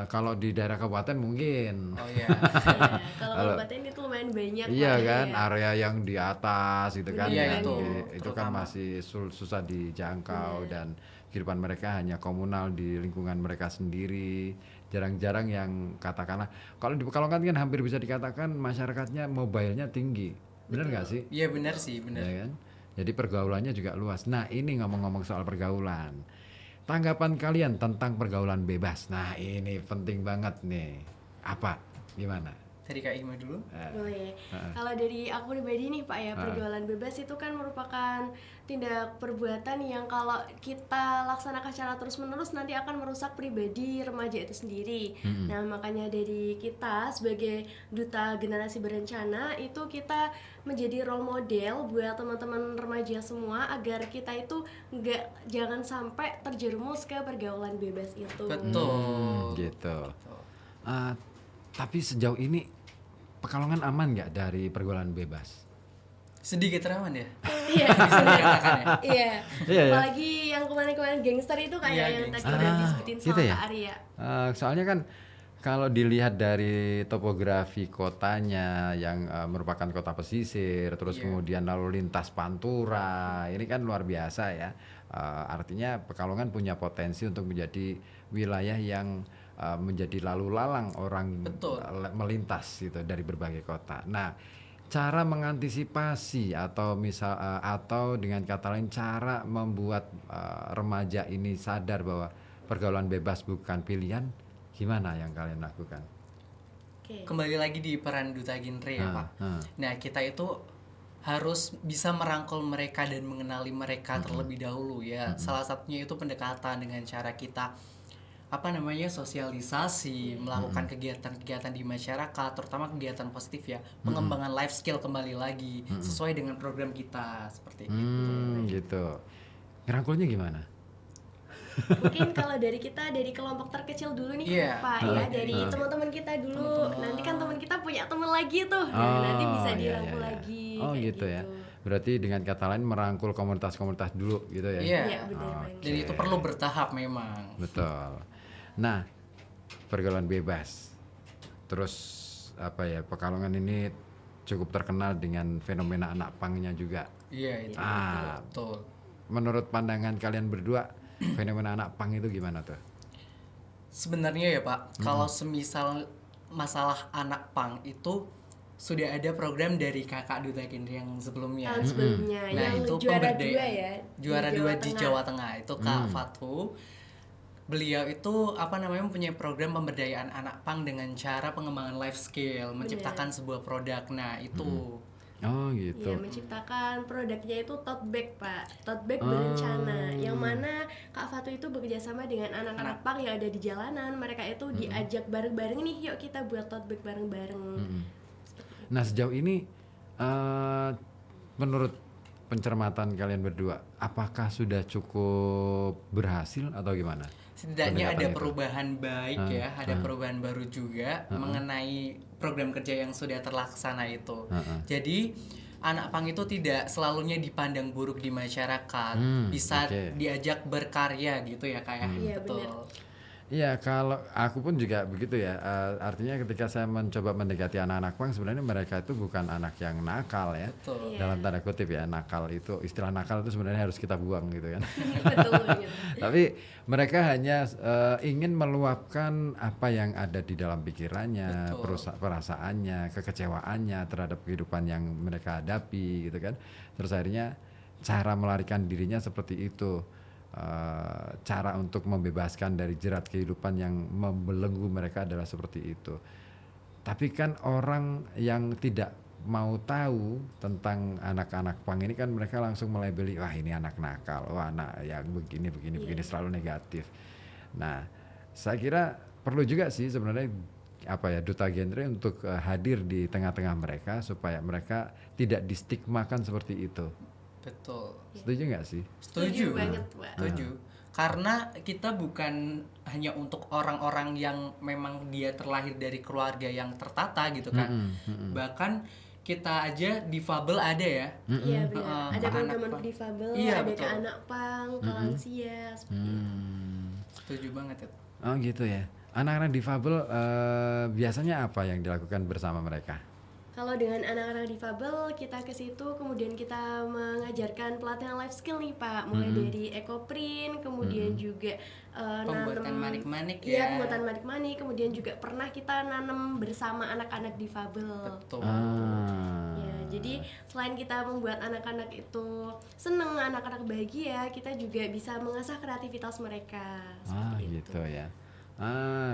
[SPEAKER 1] kalau di daerah kabupaten mungkin.
[SPEAKER 2] Oh ya.
[SPEAKER 3] Iya, kalau kabupaten itu lumayan banyak.
[SPEAKER 1] Iya
[SPEAKER 3] Pak,
[SPEAKER 1] kan,
[SPEAKER 3] ya.
[SPEAKER 1] area yang di atas gitu kan,
[SPEAKER 2] Iya,
[SPEAKER 1] yang
[SPEAKER 2] itu
[SPEAKER 1] itu kan
[SPEAKER 2] terutama.
[SPEAKER 1] masih susah dijangkau dan kehidupan mereka hanya komunal di lingkungan mereka sendiri. Jarang-jarang yang katakanlah, kalau di Pekalongan kan hampir bisa dikatakan masyarakatnya mobile-nya tinggi, benar nggak sih?
[SPEAKER 2] Iya benar sih, benar.
[SPEAKER 1] Ya kan? Jadi pergaulannya juga luas. Nah ini ngomong-ngomong soal pergaulan, tanggapan kalian tentang pergaulan bebas. Nah ini penting banget nih. Apa? Gimana?
[SPEAKER 2] Dari Kak Ima dulu.
[SPEAKER 3] Boleh. Kalau dari aku pribadi nih Pak ya, pergaulan bebas itu kan merupakan tindak perbuatan yang kalau kita laksanakan secara terus-menerus nanti akan merusak pribadi remaja itu sendiri. Nah, makanya dari kita sebagai duta generasi berencana itu kita menjadi role model buat teman-teman remaja semua agar kita itu jangan sampai terjerumus ke pergaulan bebas itu.
[SPEAKER 2] Betul.
[SPEAKER 1] Gitu. Tapi sejauh ini Pekalongan aman nggak dari pergaulan bebas?
[SPEAKER 2] Sedikit rawan ya.
[SPEAKER 3] Iya,
[SPEAKER 2] Bisa dikatakan ya.
[SPEAKER 3] iya.
[SPEAKER 1] Iya ya.
[SPEAKER 3] Apalagi yang kemarin-kemarin gangster itu kayak
[SPEAKER 2] Iya,
[SPEAKER 3] yang tadi
[SPEAKER 2] gangster.
[SPEAKER 3] udah disebutin sama
[SPEAKER 1] gitu ya?
[SPEAKER 3] Kak Arya.
[SPEAKER 1] Soalnya kan kalau dilihat dari topografi kotanya yang merupakan kota pesisir, terus
[SPEAKER 2] Iya.
[SPEAKER 1] kemudian lalu lintas pantura, ini kan luar biasa ya. Artinya Pekalongan punya potensi untuk menjadi wilayah yang menjadi lalu lalang orang
[SPEAKER 2] Betul.
[SPEAKER 1] melintas gitu dari berbagai kota. Nah, cara mengantisipasi atau atau dengan kata lain cara membuat remaja ini sadar bahwa pergaulan bebas bukan pilihan, gimana yang kalian lakukan?
[SPEAKER 3] Oke.
[SPEAKER 2] Kembali lagi di peran duta genre ya Pak. Nah kita itu harus bisa merangkul mereka dan mengenali mereka terlebih dahulu ya. Salah satunya itu pendekatan dengan cara kita sosialisasi, melakukan kegiatan-kegiatan di masyarakat, terutama kegiatan positif ya, pengembangan life skill kembali lagi sesuai dengan program kita seperti itu.
[SPEAKER 1] Gitu. Ngerangkulnya gimana?
[SPEAKER 3] Mungkin kalau dari kita dari kelompok terkecil dulu nih
[SPEAKER 2] Iya.
[SPEAKER 3] Pak ya, dari teman-teman kita dulu. Nanti kan teman kita punya teman lagi tuh. Nah, nanti bisa
[SPEAKER 1] iya,
[SPEAKER 3] dirangkul
[SPEAKER 1] iya.
[SPEAKER 3] lagi.
[SPEAKER 1] Oh
[SPEAKER 3] kayak
[SPEAKER 1] gitu ya. Berarti dengan kata lain merangkul komunitas-komunitas dulu gitu ya.
[SPEAKER 2] Iya.
[SPEAKER 3] Iya, benar banget.
[SPEAKER 2] Dan itu perlu bertahap memang.
[SPEAKER 1] Betul. Nah, pergaulan bebas. Terus apa ya? Pekalongan ini cukup terkenal dengan fenomena anak pangnya juga.
[SPEAKER 2] Iya itu. Betul.
[SPEAKER 1] Menurut pandangan kalian berdua, fenomena anak pang itu gimana tuh?
[SPEAKER 2] Sebenarnya ya Pak, kalau semisal masalah anak pang itu sudah ada program dari kakak duta genre yang sebelumnya.
[SPEAKER 3] Tahun sebelumnya
[SPEAKER 2] Nah,
[SPEAKER 3] yang
[SPEAKER 2] itu
[SPEAKER 3] juara
[SPEAKER 2] pemberdayaan.
[SPEAKER 3] 2 ya.
[SPEAKER 2] Juara
[SPEAKER 3] di
[SPEAKER 2] 2 di
[SPEAKER 3] Tengah.
[SPEAKER 2] Jawa Tengah itu Kak Fatu. Beliau itu mempunyai program pemberdayaan anak pang dengan cara pengembangan life skill, menciptakan sebuah produk. Nah, itu
[SPEAKER 1] Oh gitu.
[SPEAKER 3] Iya, menciptakan produknya itu tote bag Pak, tote bag berencana, yang mana Kak Fatu itu bekerja sama dengan anak-anak pang yang ada di jalanan. Mereka itu diajak bareng-bareng nih, yuk kita buat tote bag bareng-bareng.
[SPEAKER 1] Nah sejauh ini menurut pencermatan kalian berdua, apakah sudah cukup berhasil atau gimana?
[SPEAKER 2] setidaknya ada
[SPEAKER 1] Pendekatan itu.
[SPEAKER 2] perubahan baik ya, ada perubahan baru juga mengenai program kerja yang sudah terlaksana itu. Jadi anak pang itu tidak selalunya dipandang buruk di masyarakat, bisa
[SPEAKER 1] oke.
[SPEAKER 2] diajak berkarya gitu ya kayak
[SPEAKER 3] Iya,
[SPEAKER 2] betul.
[SPEAKER 3] benar.
[SPEAKER 1] Iya, kalau aku pun juga begitu ya. Artinya ketika saya mencoba mendekati anak-anak pang, sebenarnya mereka itu bukan anak yang nakal ya.
[SPEAKER 2] Betul.
[SPEAKER 3] Iya.
[SPEAKER 1] Dalam tanda kutip ya, nakal itu, istilah nakal itu sebenarnya harus kita buang gitu kan.
[SPEAKER 3] Betul banget.
[SPEAKER 1] Tapi mereka hanya ingin meluapkan apa yang ada di dalam pikirannya,
[SPEAKER 2] Betul.
[SPEAKER 1] perasaannya, kekecewaannya terhadap kehidupan yang mereka hadapi gitu kan. Terus akhirnya cara melarikan dirinya seperti itu. Cara untuk membebaskan dari jerat kehidupan yang membelenggu mereka adalah seperti itu. Tapi kan orang yang tidak mau tahu tentang anak-anak pang ini kan mereka langsung melabeli, wah ini anak nakal, wah anak yang begini selalu negatif. Nah, saya kira perlu juga sih sebenarnya apa ya, duta genre untuk hadir di tengah-tengah mereka supaya mereka tidak distigmakan seperti itu.
[SPEAKER 2] Betul.
[SPEAKER 1] Setuju nggak sih?
[SPEAKER 2] Setuju.
[SPEAKER 3] banget, Pak.
[SPEAKER 2] Setuju. Karena kita bukan hanya untuk orang-orang yang memang dia terlahir dari keluarga yang tertata gitu kan. Bahkan kita aja difabel ada ya.
[SPEAKER 3] Iya benar. Ada
[SPEAKER 2] ke
[SPEAKER 3] program
[SPEAKER 2] anak
[SPEAKER 3] untuk
[SPEAKER 2] pang.
[SPEAKER 3] difabel,
[SPEAKER 2] Iya,
[SPEAKER 3] ada ke
[SPEAKER 2] betul.
[SPEAKER 3] anak pang, ke lansia, seperti itu.
[SPEAKER 2] Setuju banget ya.
[SPEAKER 1] Oh gitu ya. Anak-anak difabel biasanya apa yang dilakukan bersama mereka?
[SPEAKER 3] Kalau dengan anak-anak difabel, kita ke situ, kemudian kita mengajarkan pelatihan life skill nih Pak, mulai dari ekoprint, kemudian juga
[SPEAKER 2] Pembuatan
[SPEAKER 3] nanam,
[SPEAKER 2] manik-manik
[SPEAKER 3] iya,
[SPEAKER 2] ya.
[SPEAKER 3] pembuatan manik-manik, kemudian juga pernah kita nanam bersama anak-anak difabel.
[SPEAKER 2] Betul.
[SPEAKER 3] Ya, jadi selain kita membuat anak-anak itu seneng, anak-anak bahagia, kita juga bisa mengasah kreativitas mereka. Seperti itu.
[SPEAKER 1] Gitu ya.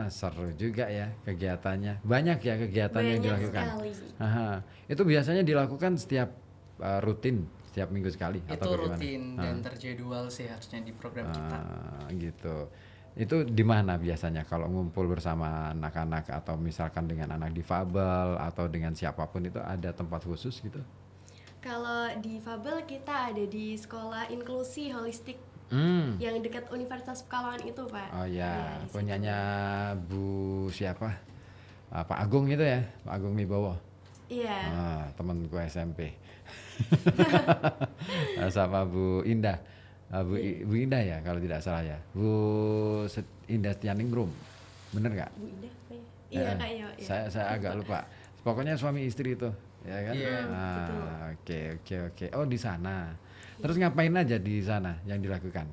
[SPEAKER 1] Seru juga ya kegiatannya. Banyak ya kegiatan yang
[SPEAKER 3] Banyak
[SPEAKER 1] dilakukan.
[SPEAKER 3] sekali.
[SPEAKER 1] Aha. Itu biasanya dilakukan setiap rutin, setiap minggu sekali
[SPEAKER 2] Itu
[SPEAKER 1] atau bagaimana?
[SPEAKER 2] rutin dan terjadwal sih harusnya di program kita.
[SPEAKER 1] Gitu. Itu di mana biasanya kalau ngumpul bersama anak-anak atau misalkan dengan anak difabel atau dengan siapapun, itu ada tempat khusus gitu?
[SPEAKER 3] Kalau difabel kita ada di sekolah inklusi holistik yang dekat Universitas Pekalongan itu Pak.
[SPEAKER 1] Oh ya,
[SPEAKER 3] di situ.
[SPEAKER 1] punyanya Bu siapa? Pak Agung itu ya, Pak Agung Wibowo.
[SPEAKER 3] Iya.
[SPEAKER 1] Temanku SMP. Sama Bu Indah. Bu Indah ya kalau tidak salah ya. Bu Indah Tianingrum. Bener nggak?
[SPEAKER 3] Bu Indah apa ya? Iya kayaknya. Iya.
[SPEAKER 1] Saya agak lupa. Pokoknya suami istri itu, ya kan?
[SPEAKER 2] Iya,
[SPEAKER 1] Oke. Oh di sana. Terus ngapain aja di sana yang dilakukan?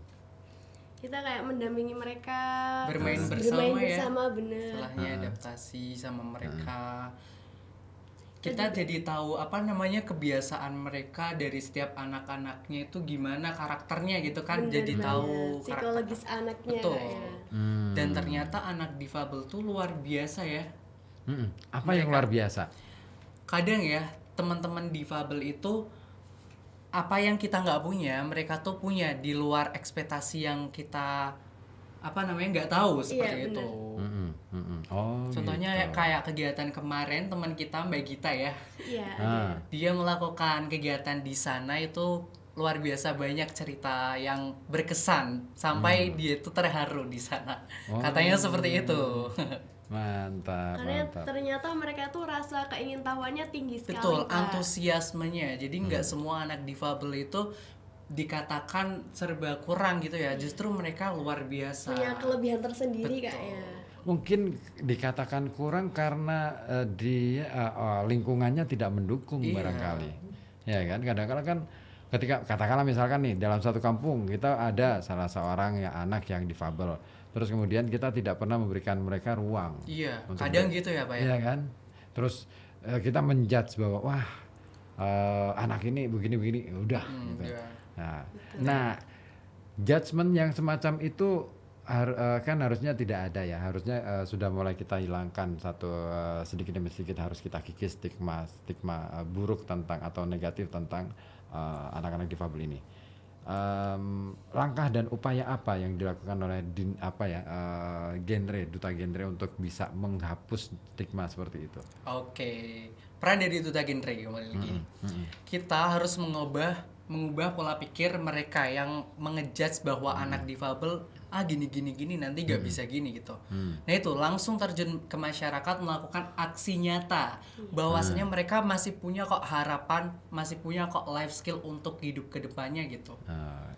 [SPEAKER 3] Kita kayak mendampingi mereka
[SPEAKER 2] Bermain
[SPEAKER 3] terus
[SPEAKER 2] bersama ya.
[SPEAKER 3] bersama bener.
[SPEAKER 2] Setelahnya adaptasi sama mereka. Kita jadi tahu apa namanya kebiasaan mereka dari setiap anak-anaknya itu gimana karakternya gitu kan.
[SPEAKER 3] Bener
[SPEAKER 2] Jadi
[SPEAKER 3] banget.
[SPEAKER 2] tahu
[SPEAKER 3] psikologis anaknya.
[SPEAKER 2] Betul.
[SPEAKER 3] Ya.
[SPEAKER 2] Dan ternyata anak difabel tuh luar biasa ya.
[SPEAKER 1] Apa yang luar biasa?
[SPEAKER 2] Kadang ya teman-teman difabel itu apa yang kita nggak punya mereka tuh punya di luar ekspektasi yang kita apa namanya nggak tahu seperti
[SPEAKER 3] bener.
[SPEAKER 2] itu.
[SPEAKER 1] Oh,
[SPEAKER 2] Contohnya
[SPEAKER 1] gitu.
[SPEAKER 2] kayak kegiatan kemarin teman kita Mbak Gita ya,
[SPEAKER 3] Iya. ada.
[SPEAKER 2] dia melakukan kegiatan di sana itu luar biasa banyak cerita yang berkesan sampai dia itu terharu di sana. Katanya seperti itu.
[SPEAKER 1] Mantap.
[SPEAKER 3] Karena ternyata mereka tuh rasa keingintahuannya tinggi sekali.
[SPEAKER 2] Betul,
[SPEAKER 3] Pak.
[SPEAKER 2] antusiasmenya. Jadi nggak semua anak difabel itu dikatakan serba kurang gitu ya. Justru mereka luar biasa.
[SPEAKER 3] Punya kelebihan tersendiri Kak
[SPEAKER 2] Betul.
[SPEAKER 3] ya.
[SPEAKER 1] Mungkin dikatakan kurang karena dia lingkungannya tidak mendukung
[SPEAKER 2] Iya.
[SPEAKER 1] barangkali. Ya kan, kadang-kadang kan ketika katakanlah misalkan nih dalam satu kampung kita ada salah seorang anak yang difabel. Terus kemudian kita tidak pernah memberikan mereka ruang.
[SPEAKER 2] Iya,
[SPEAKER 1] Untuk
[SPEAKER 2] kadang gitu ya Pak ya.
[SPEAKER 1] Iya kan? Terus kita menjudge bahwa wah anak ini begini-begini, udah gitu.
[SPEAKER 2] Iya.
[SPEAKER 1] Nah, judgement yang semacam itu kan harusnya tidak ada ya. Harusnya sudah mulai kita hilangkan satu sedikit demi sedikit, harus kita kikis stigma buruk tentang atau negatif tentang anak-anak difabel ini. Langkah dan upaya apa yang dilakukan oleh duta genre untuk bisa menghapus stigma seperti itu?
[SPEAKER 2] Oke. Peran dari duta genre kembali lagi. Kita harus mengubah pola pikir mereka yang mengejudge bahwa anak difabel gini nanti gak bisa gini gitu. Nah itu langsung terjun ke masyarakat melakukan aksi nyata bahwasanya mereka masih punya kok harapan, masih punya kok life skill untuk hidup ke depannya gitu.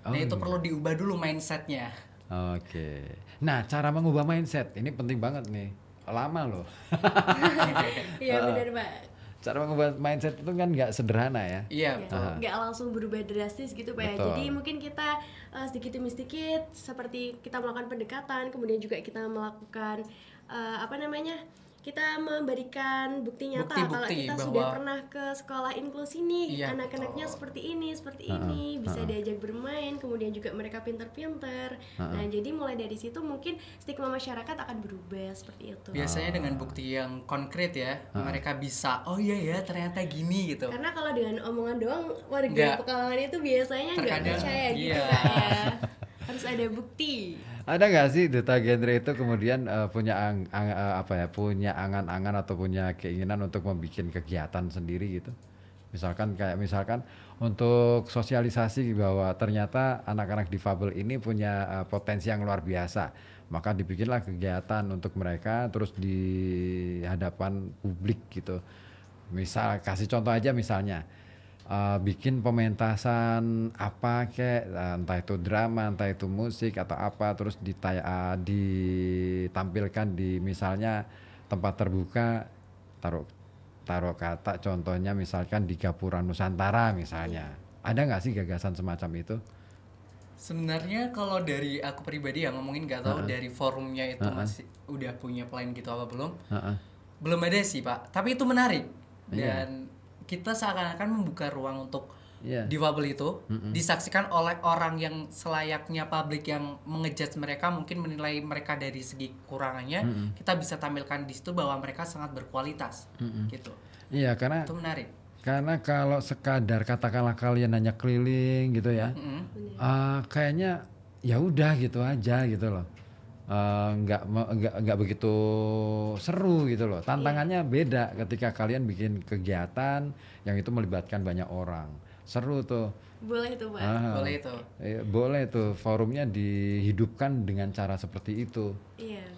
[SPEAKER 2] Nah itu perlu diubah dulu mindsetnya.
[SPEAKER 1] Oke. Nah, cara mengubah mindset ini penting banget nih. Lama loh.
[SPEAKER 3] Iya benar Pak.
[SPEAKER 1] Cara mengubah mindset itu kan nggak sederhana ya.
[SPEAKER 2] Iya,
[SPEAKER 3] Ya,
[SPEAKER 2] betul.
[SPEAKER 3] nggak langsung berubah drastis gitu Pak ya.
[SPEAKER 1] Betul.
[SPEAKER 3] Jadi mungkin kita sedikit demi sedikit seperti kita melakukan pendekatan, kemudian juga kita melakukan apa namanya? Kita memberikan bukti nyata kalau
[SPEAKER 2] Bukti-bukti
[SPEAKER 3] kita
[SPEAKER 2] bahwa-
[SPEAKER 3] sudah pernah ke sekolah inklusi nih,
[SPEAKER 2] Iya,
[SPEAKER 3] anak-anaknya
[SPEAKER 2] betul.
[SPEAKER 3] seperti ini, bisa diajak bermain, kemudian juga mereka pinter-pinter. Nah, jadi mulai dari situ mungkin stigma masyarakat akan berubah seperti itu.
[SPEAKER 2] Biasanya dengan bukti yang konkret ya, mereka bisa, oh iya ya ternyata gini gitu.
[SPEAKER 3] Karena kalau dengan omongan doang warga
[SPEAKER 2] Nggak.
[SPEAKER 3] Pekalongan itu biasanya nggak
[SPEAKER 2] Terkadang,
[SPEAKER 3] percaya gitu
[SPEAKER 2] iya.
[SPEAKER 3] Kak ya. Harus ada bukti.
[SPEAKER 1] Ada nggak sih duta genre itu kemudian punya angan-angan atau punya keinginan untuk membuat kegiatan sendiri gitu? Misalkan untuk sosialisasi bahwa ternyata anak-anak difabel ini punya potensi yang luar biasa, maka dibikinlah kegiatan untuk mereka terus di hadapan publik gitu. Misal kasih contoh aja misalnya bikin pementasan apa kek, entah itu drama, entah itu musik atau apa, terus ditampilkan di misalnya tempat terbuka, taruh kata contohnya misalkan di Gapura Nusantara misalnya. Ada nggak sih gagasan semacam itu?
[SPEAKER 2] Sebenarnya kalau dari aku pribadi ya ngomongin nggak tahu dari forumnya itu masih udah punya plan gitu apa belum? Belum ada sih Pak. Tapi itu menarik dan kita seakan-akan membuka ruang untuk
[SPEAKER 1] Iya.
[SPEAKER 2] difabel itu disaksikan oleh orang yang selayaknya publik yang mengejudge mereka, mungkin menilai mereka dari segi kekurangannya, kita bisa tampilkan di situ bahwa mereka sangat berkualitas gitu.
[SPEAKER 1] Iya, karena
[SPEAKER 2] Itu menarik.
[SPEAKER 1] kalau sekadar katakanlah kalian hanya keliling gitu ya, kayaknya ya udah gitu aja gitu loh. Nggak begitu seru gitu loh. Tantangannya beda ketika kalian bikin kegiatan yang itu melibatkan banyak orang. Seru tuh.
[SPEAKER 3] Boleh tuh Pak.
[SPEAKER 2] Boleh itu.
[SPEAKER 1] Boleh tuh forumnya dihidupkan dengan cara seperti itu.
[SPEAKER 3] Iya.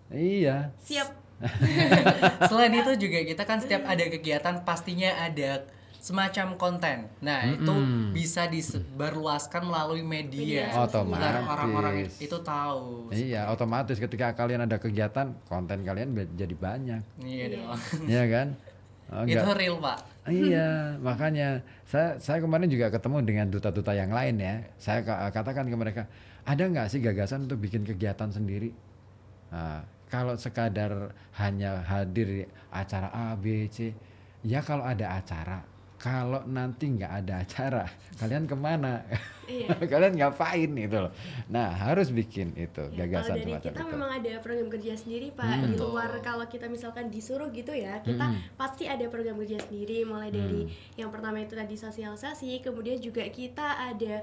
[SPEAKER 1] Iya.
[SPEAKER 3] Siap.
[SPEAKER 2] Selain itu juga kita kan setiap ada kegiatan pastinya ada semacam konten. Nah, itu bisa disebarluaskan melalui media.
[SPEAKER 3] Media
[SPEAKER 1] sosial.
[SPEAKER 2] Agar orang-orang
[SPEAKER 1] Otomatis.
[SPEAKER 2] itu tahu.
[SPEAKER 1] Iya, otomatis ketika kalian ada kegiatan, konten kalian jadi banyak.
[SPEAKER 2] Iya dong.
[SPEAKER 1] Iya kan?
[SPEAKER 2] Itu real, Pak.
[SPEAKER 1] Iya, makanya saya kemarin juga ketemu dengan duta-duta yang lain ya. Saya katakan ke mereka, ada nggak sih gagasan untuk bikin kegiatan sendiri? Nah, kalau sekadar hanya hadir di acara A, B, C, ya kalau ada acara. Kalau nanti nggak ada acara, kalian kemana?
[SPEAKER 3] Iya.
[SPEAKER 1] Kalian ngapain itu loh. Nah, harus bikin itu
[SPEAKER 3] Ya,
[SPEAKER 1] gagasan
[SPEAKER 3] kalau dari
[SPEAKER 1] semacam
[SPEAKER 3] kita
[SPEAKER 1] itu.
[SPEAKER 3] memang ada program kerja sendiri Pak. Di luar kalau kita misalkan disuruh gitu ya, kita pasti ada program kerja sendiri. Mulai dari yang pertama itu tadi sosialisasi, kemudian juga kita ada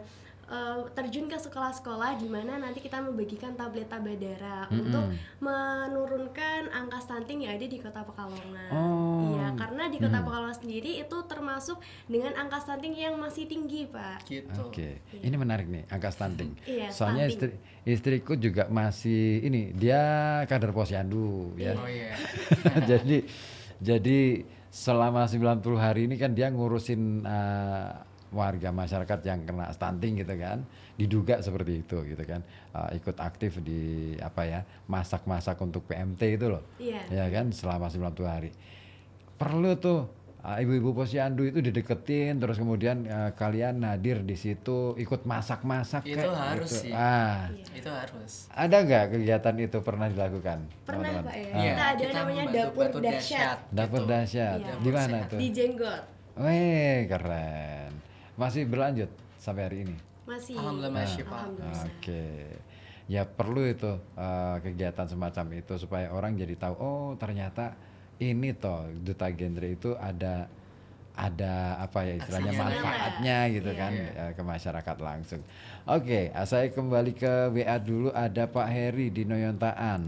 [SPEAKER 3] terjun ke sekolah-sekolah di mana nanti kita membagikan tablet Tabadara untuk menurunkan angka stunting yang ada di Kota Pekalongan.
[SPEAKER 1] Oh.
[SPEAKER 3] Iya, karena di Kota Pekalongan sendiri itu termasuk dengan angka stunting yang masih tinggi Pak.
[SPEAKER 2] Gitu.
[SPEAKER 1] Oke, ini menarik nih angka stunting.
[SPEAKER 3] Iya,
[SPEAKER 1] Soalnya
[SPEAKER 3] stunting.
[SPEAKER 1] istriku juga masih ini, dia kader posyandu ya.
[SPEAKER 2] Oh iya.
[SPEAKER 1] jadi selama 90 hari ini kan dia ngurusin warga masyarakat yang kena stunting gitu kan. Diduga seperti itu gitu kan. Ikut aktif di masak-masak untuk PMT itu loh.
[SPEAKER 3] Iya.
[SPEAKER 1] Ya kan selama 90 hari. Perlu tuh ibu-ibu posyandu itu dideketin terus kemudian kalian hadir di situ ikut masak-masak
[SPEAKER 2] Itu
[SPEAKER 1] kayak
[SPEAKER 2] harus
[SPEAKER 1] gitu.
[SPEAKER 2] sih. Itu harus.
[SPEAKER 1] Ada nggak kegiatan itu pernah dilakukan?
[SPEAKER 3] Pernah
[SPEAKER 1] teman-teman?
[SPEAKER 3] Pak ya.
[SPEAKER 2] Iya,
[SPEAKER 3] Kita ada namanya
[SPEAKER 2] membantu
[SPEAKER 3] dapur
[SPEAKER 2] Batu
[SPEAKER 3] dahsyat
[SPEAKER 1] Dapur
[SPEAKER 2] gitu.
[SPEAKER 1] dahsyat.
[SPEAKER 3] Iya.
[SPEAKER 1] Di mana
[SPEAKER 2] Dapur
[SPEAKER 1] tuh?
[SPEAKER 3] di Jenggot.
[SPEAKER 1] Wih, keren. Masih berlanjut sampai hari ini.
[SPEAKER 3] Masih.
[SPEAKER 2] Alhamdulillah masih, Pak.
[SPEAKER 3] Alhamdulillah.
[SPEAKER 1] Oke. Ya perlu itu kegiatan semacam itu supaya orang jadi tahu oh ternyata ini toh duta genre itu ada apa ya istilahnya
[SPEAKER 2] Aksinya.
[SPEAKER 1] manfaatnya gitu
[SPEAKER 3] Iya.
[SPEAKER 1] kan ke masyarakat langsung. Oke, saya kembali ke WA dulu, ada Pak Heri di Noyontaan.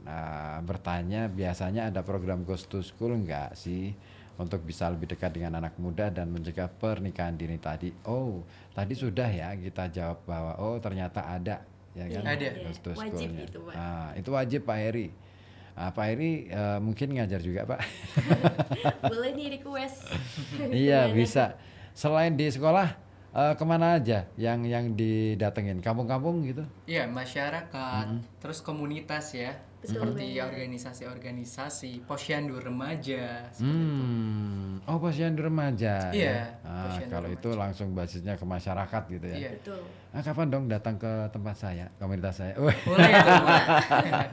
[SPEAKER 1] Nah, bertanya biasanya ada program Ghost to School enggak sih untuk bisa lebih dekat dengan anak muda dan mencegah pernikahan dini tadi. Oh, tadi sudah ya kita jawab bahwa oh ternyata ada ya kan
[SPEAKER 2] Ada.
[SPEAKER 1] Ghost to
[SPEAKER 3] Wajib
[SPEAKER 1] School-nya.
[SPEAKER 3] itu, Pak.
[SPEAKER 1] Nah, itu wajib Pak Heri. Pak Heri mungkin ngajar juga Pak.
[SPEAKER 3] Boleh nih request.
[SPEAKER 1] Iya
[SPEAKER 3] Gimana?
[SPEAKER 1] bisa. Selain di sekolah, kemana aja yang didatengin? Kampung-kampung gitu?
[SPEAKER 2] Iya, masyarakat, terus komunitas ya,
[SPEAKER 3] Betul
[SPEAKER 2] seperti
[SPEAKER 3] banget.
[SPEAKER 2] organisasi-organisasi, posyandu remaja, seperti itu.
[SPEAKER 1] Oh, posyandu remaja
[SPEAKER 2] Iya,
[SPEAKER 1] ya.
[SPEAKER 2] posyandu
[SPEAKER 1] Kalau itu langsung basisnya ke masyarakat gitu ya.
[SPEAKER 2] Iya.
[SPEAKER 3] Betul.
[SPEAKER 1] Kapan dong datang ke tempat saya, komunitas saya? Wah,
[SPEAKER 2] Boleh itu, boleh.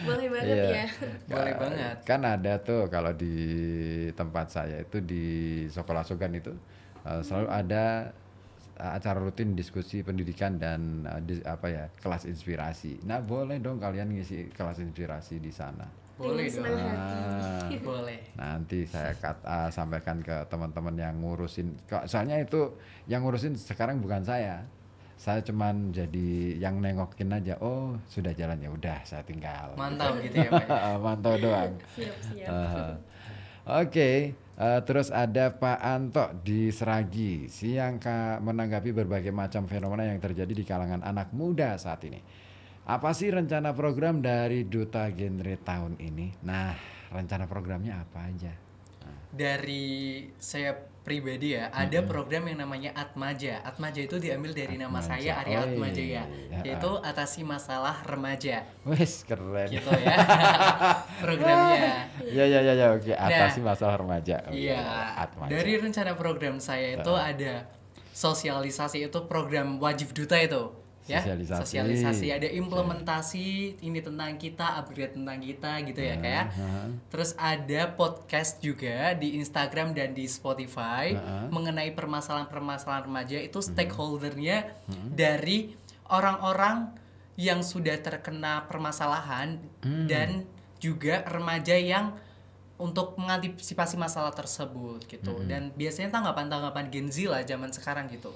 [SPEAKER 3] Boleh banget
[SPEAKER 1] Iya.
[SPEAKER 3] ya.
[SPEAKER 2] Boleh banget.
[SPEAKER 1] Kan ada tuh kalau di tempat saya itu di Sekolah Sogan itu selalu ada acara rutin diskusi pendidikan dan kelas inspirasi. Nah, boleh dong kalian ngisi kelas inspirasi di sana.
[SPEAKER 2] Boleh
[SPEAKER 3] Dengan
[SPEAKER 2] dong.
[SPEAKER 3] senang hati.
[SPEAKER 2] Boleh.
[SPEAKER 1] Nanti saya sampaikan ke teman-teman yang ngurusin. Soalnya itu yang ngurusin sekarang bukan saya. Saya cuman jadi yang nengokin aja. Oh, sudah jalan ya udah, saya tinggal.
[SPEAKER 2] Mantap gitu ya, Pak. Ya.
[SPEAKER 1] Mantau doang.
[SPEAKER 3] Siap-siap.
[SPEAKER 1] Oke, terus ada Pak Anto di Seragi siang menanggapi berbagai macam fenomena yang terjadi di kalangan anak muda saat ini. Apa sih rencana program dari Duta Genre tahun ini? Nah, rencana programnya apa aja?
[SPEAKER 2] Dari saya pribadi ya, ada program yang namanya Atmaja. Atmaja itu diambil dari nama
[SPEAKER 1] Atmaja.
[SPEAKER 2] saya, Arya
[SPEAKER 1] Oh,
[SPEAKER 2] Atmajaya,
[SPEAKER 1] iya.
[SPEAKER 2] yaitu atasi masalah remaja.
[SPEAKER 1] Wes keren.
[SPEAKER 2] Gitu ya. Programnya.
[SPEAKER 1] Ya, oke. Atasi masalah remaja. Oh,
[SPEAKER 2] Iya.
[SPEAKER 1] Atmaja.
[SPEAKER 2] Dari rencana program saya itu ada sosialisasi, itu program wajib duta itu. Ya, sosialisasi, ada implementasi ini tentang kita, upgrade tentang kita gitu ya kayak. Terus ada podcast juga di Instagram dan di Spotify mengenai permasalahan-permasalahan remaja, itu stakeholdernya dari orang-orang yang sudah terkena permasalahan dan juga remaja yang untuk mengantisipasi masalah tersebut gitu. Dan biasanya tanggapan-tanggapan Gen Z lah zaman sekarang gitu.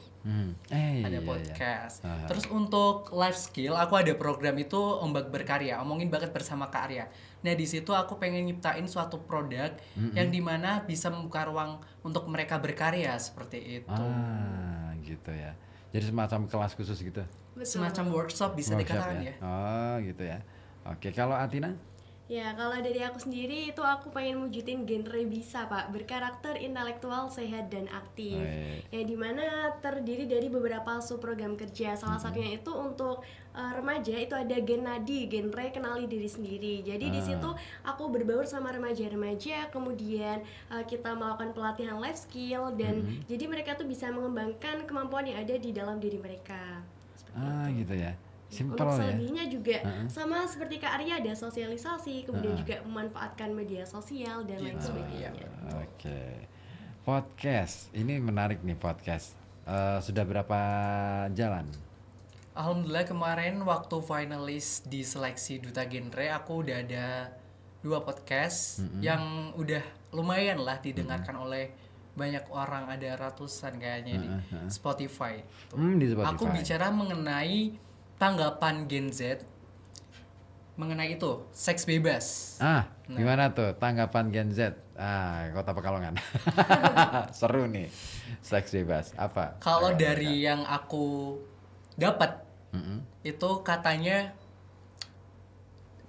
[SPEAKER 2] Ada
[SPEAKER 1] Iya.
[SPEAKER 2] podcast. Terus untuk life skill, aku ada program itu Ombak Berkarya, omongin bakat bersama Kak Arya. Nah di situ aku pengen nyiptain suatu produk yang dimana bisa membuka ruang untuk mereka berkarya seperti itu.
[SPEAKER 1] Gitu ya. Jadi semacam kelas khusus gitu.
[SPEAKER 3] Betul.
[SPEAKER 2] Semacam workshop bisa
[SPEAKER 1] Workshop
[SPEAKER 2] dikatakan ya.
[SPEAKER 1] Oh, gitu ya. Oke, kalau Atina?
[SPEAKER 3] Ya, kalau dari aku sendiri itu aku pengen wujudin genre bisa, Pak, berkarakter intelektual, sehat dan aktif. Ya dimana terdiri dari beberapa subprogram kerja. Salah satunya itu untuk remaja itu ada Gen Nadi, genre kenali diri sendiri. Jadi di situ aku berbaur sama remaja-remaja, kemudian kita melakukan pelatihan life skill dan jadi mereka tuh bisa mengembangkan kemampuan yang ada di dalam diri mereka. Seperti itu.
[SPEAKER 1] Gitu ya. Simple
[SPEAKER 3] Untuk
[SPEAKER 1] ya.
[SPEAKER 3] selebihnya juga sama seperti Kak Arya, ada sosialisasi, kemudian juga memanfaatkan media sosial dan lain
[SPEAKER 2] Gitu,
[SPEAKER 3] sebagainya.
[SPEAKER 1] Oke. Podcast. Ini menarik nih podcast. Sudah berapa jalan?
[SPEAKER 2] Alhamdulillah kemarin waktu finalis di seleksi Duta Genre aku udah ada 2 podcast yang udah lumayan lah didengarkan oleh banyak orang, ada ratusan kayaknya di Spotify.
[SPEAKER 1] Di Spotify.
[SPEAKER 2] Aku bicara mengenai tanggapan Gen Z mengenai itu seks bebas.
[SPEAKER 1] Gimana tuh tanggapan Gen Z? Kota Pekalongan. Seru nih. Seks bebas. Apa?
[SPEAKER 2] Kalau dari yang aku dapat itu katanya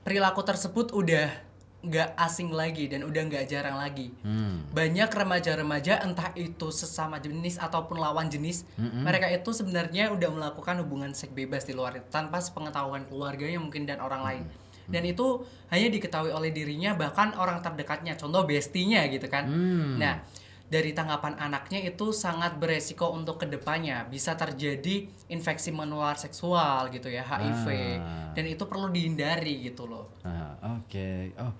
[SPEAKER 2] perilaku tersebut udah nggak asing lagi dan udah nggak jarang lagi. Banyak remaja-remaja entah itu sesama jenis ataupun lawan jenis, mereka itu sebenarnya udah melakukan hubungan seks bebas di luar itu tanpa sepengetahuan keluarganya mungkin dan orang lain. Dan itu hanya diketahui oleh dirinya, bahkan orang terdekatnya, contoh bestinya gitu kan. Nah, dari tanggapan anaknya itu sangat beresiko untuk kedepannya, bisa terjadi infeksi menular seksual gitu ya, HIV, dan itu perlu dihindari gitu loh.
[SPEAKER 1] Oke. Oh,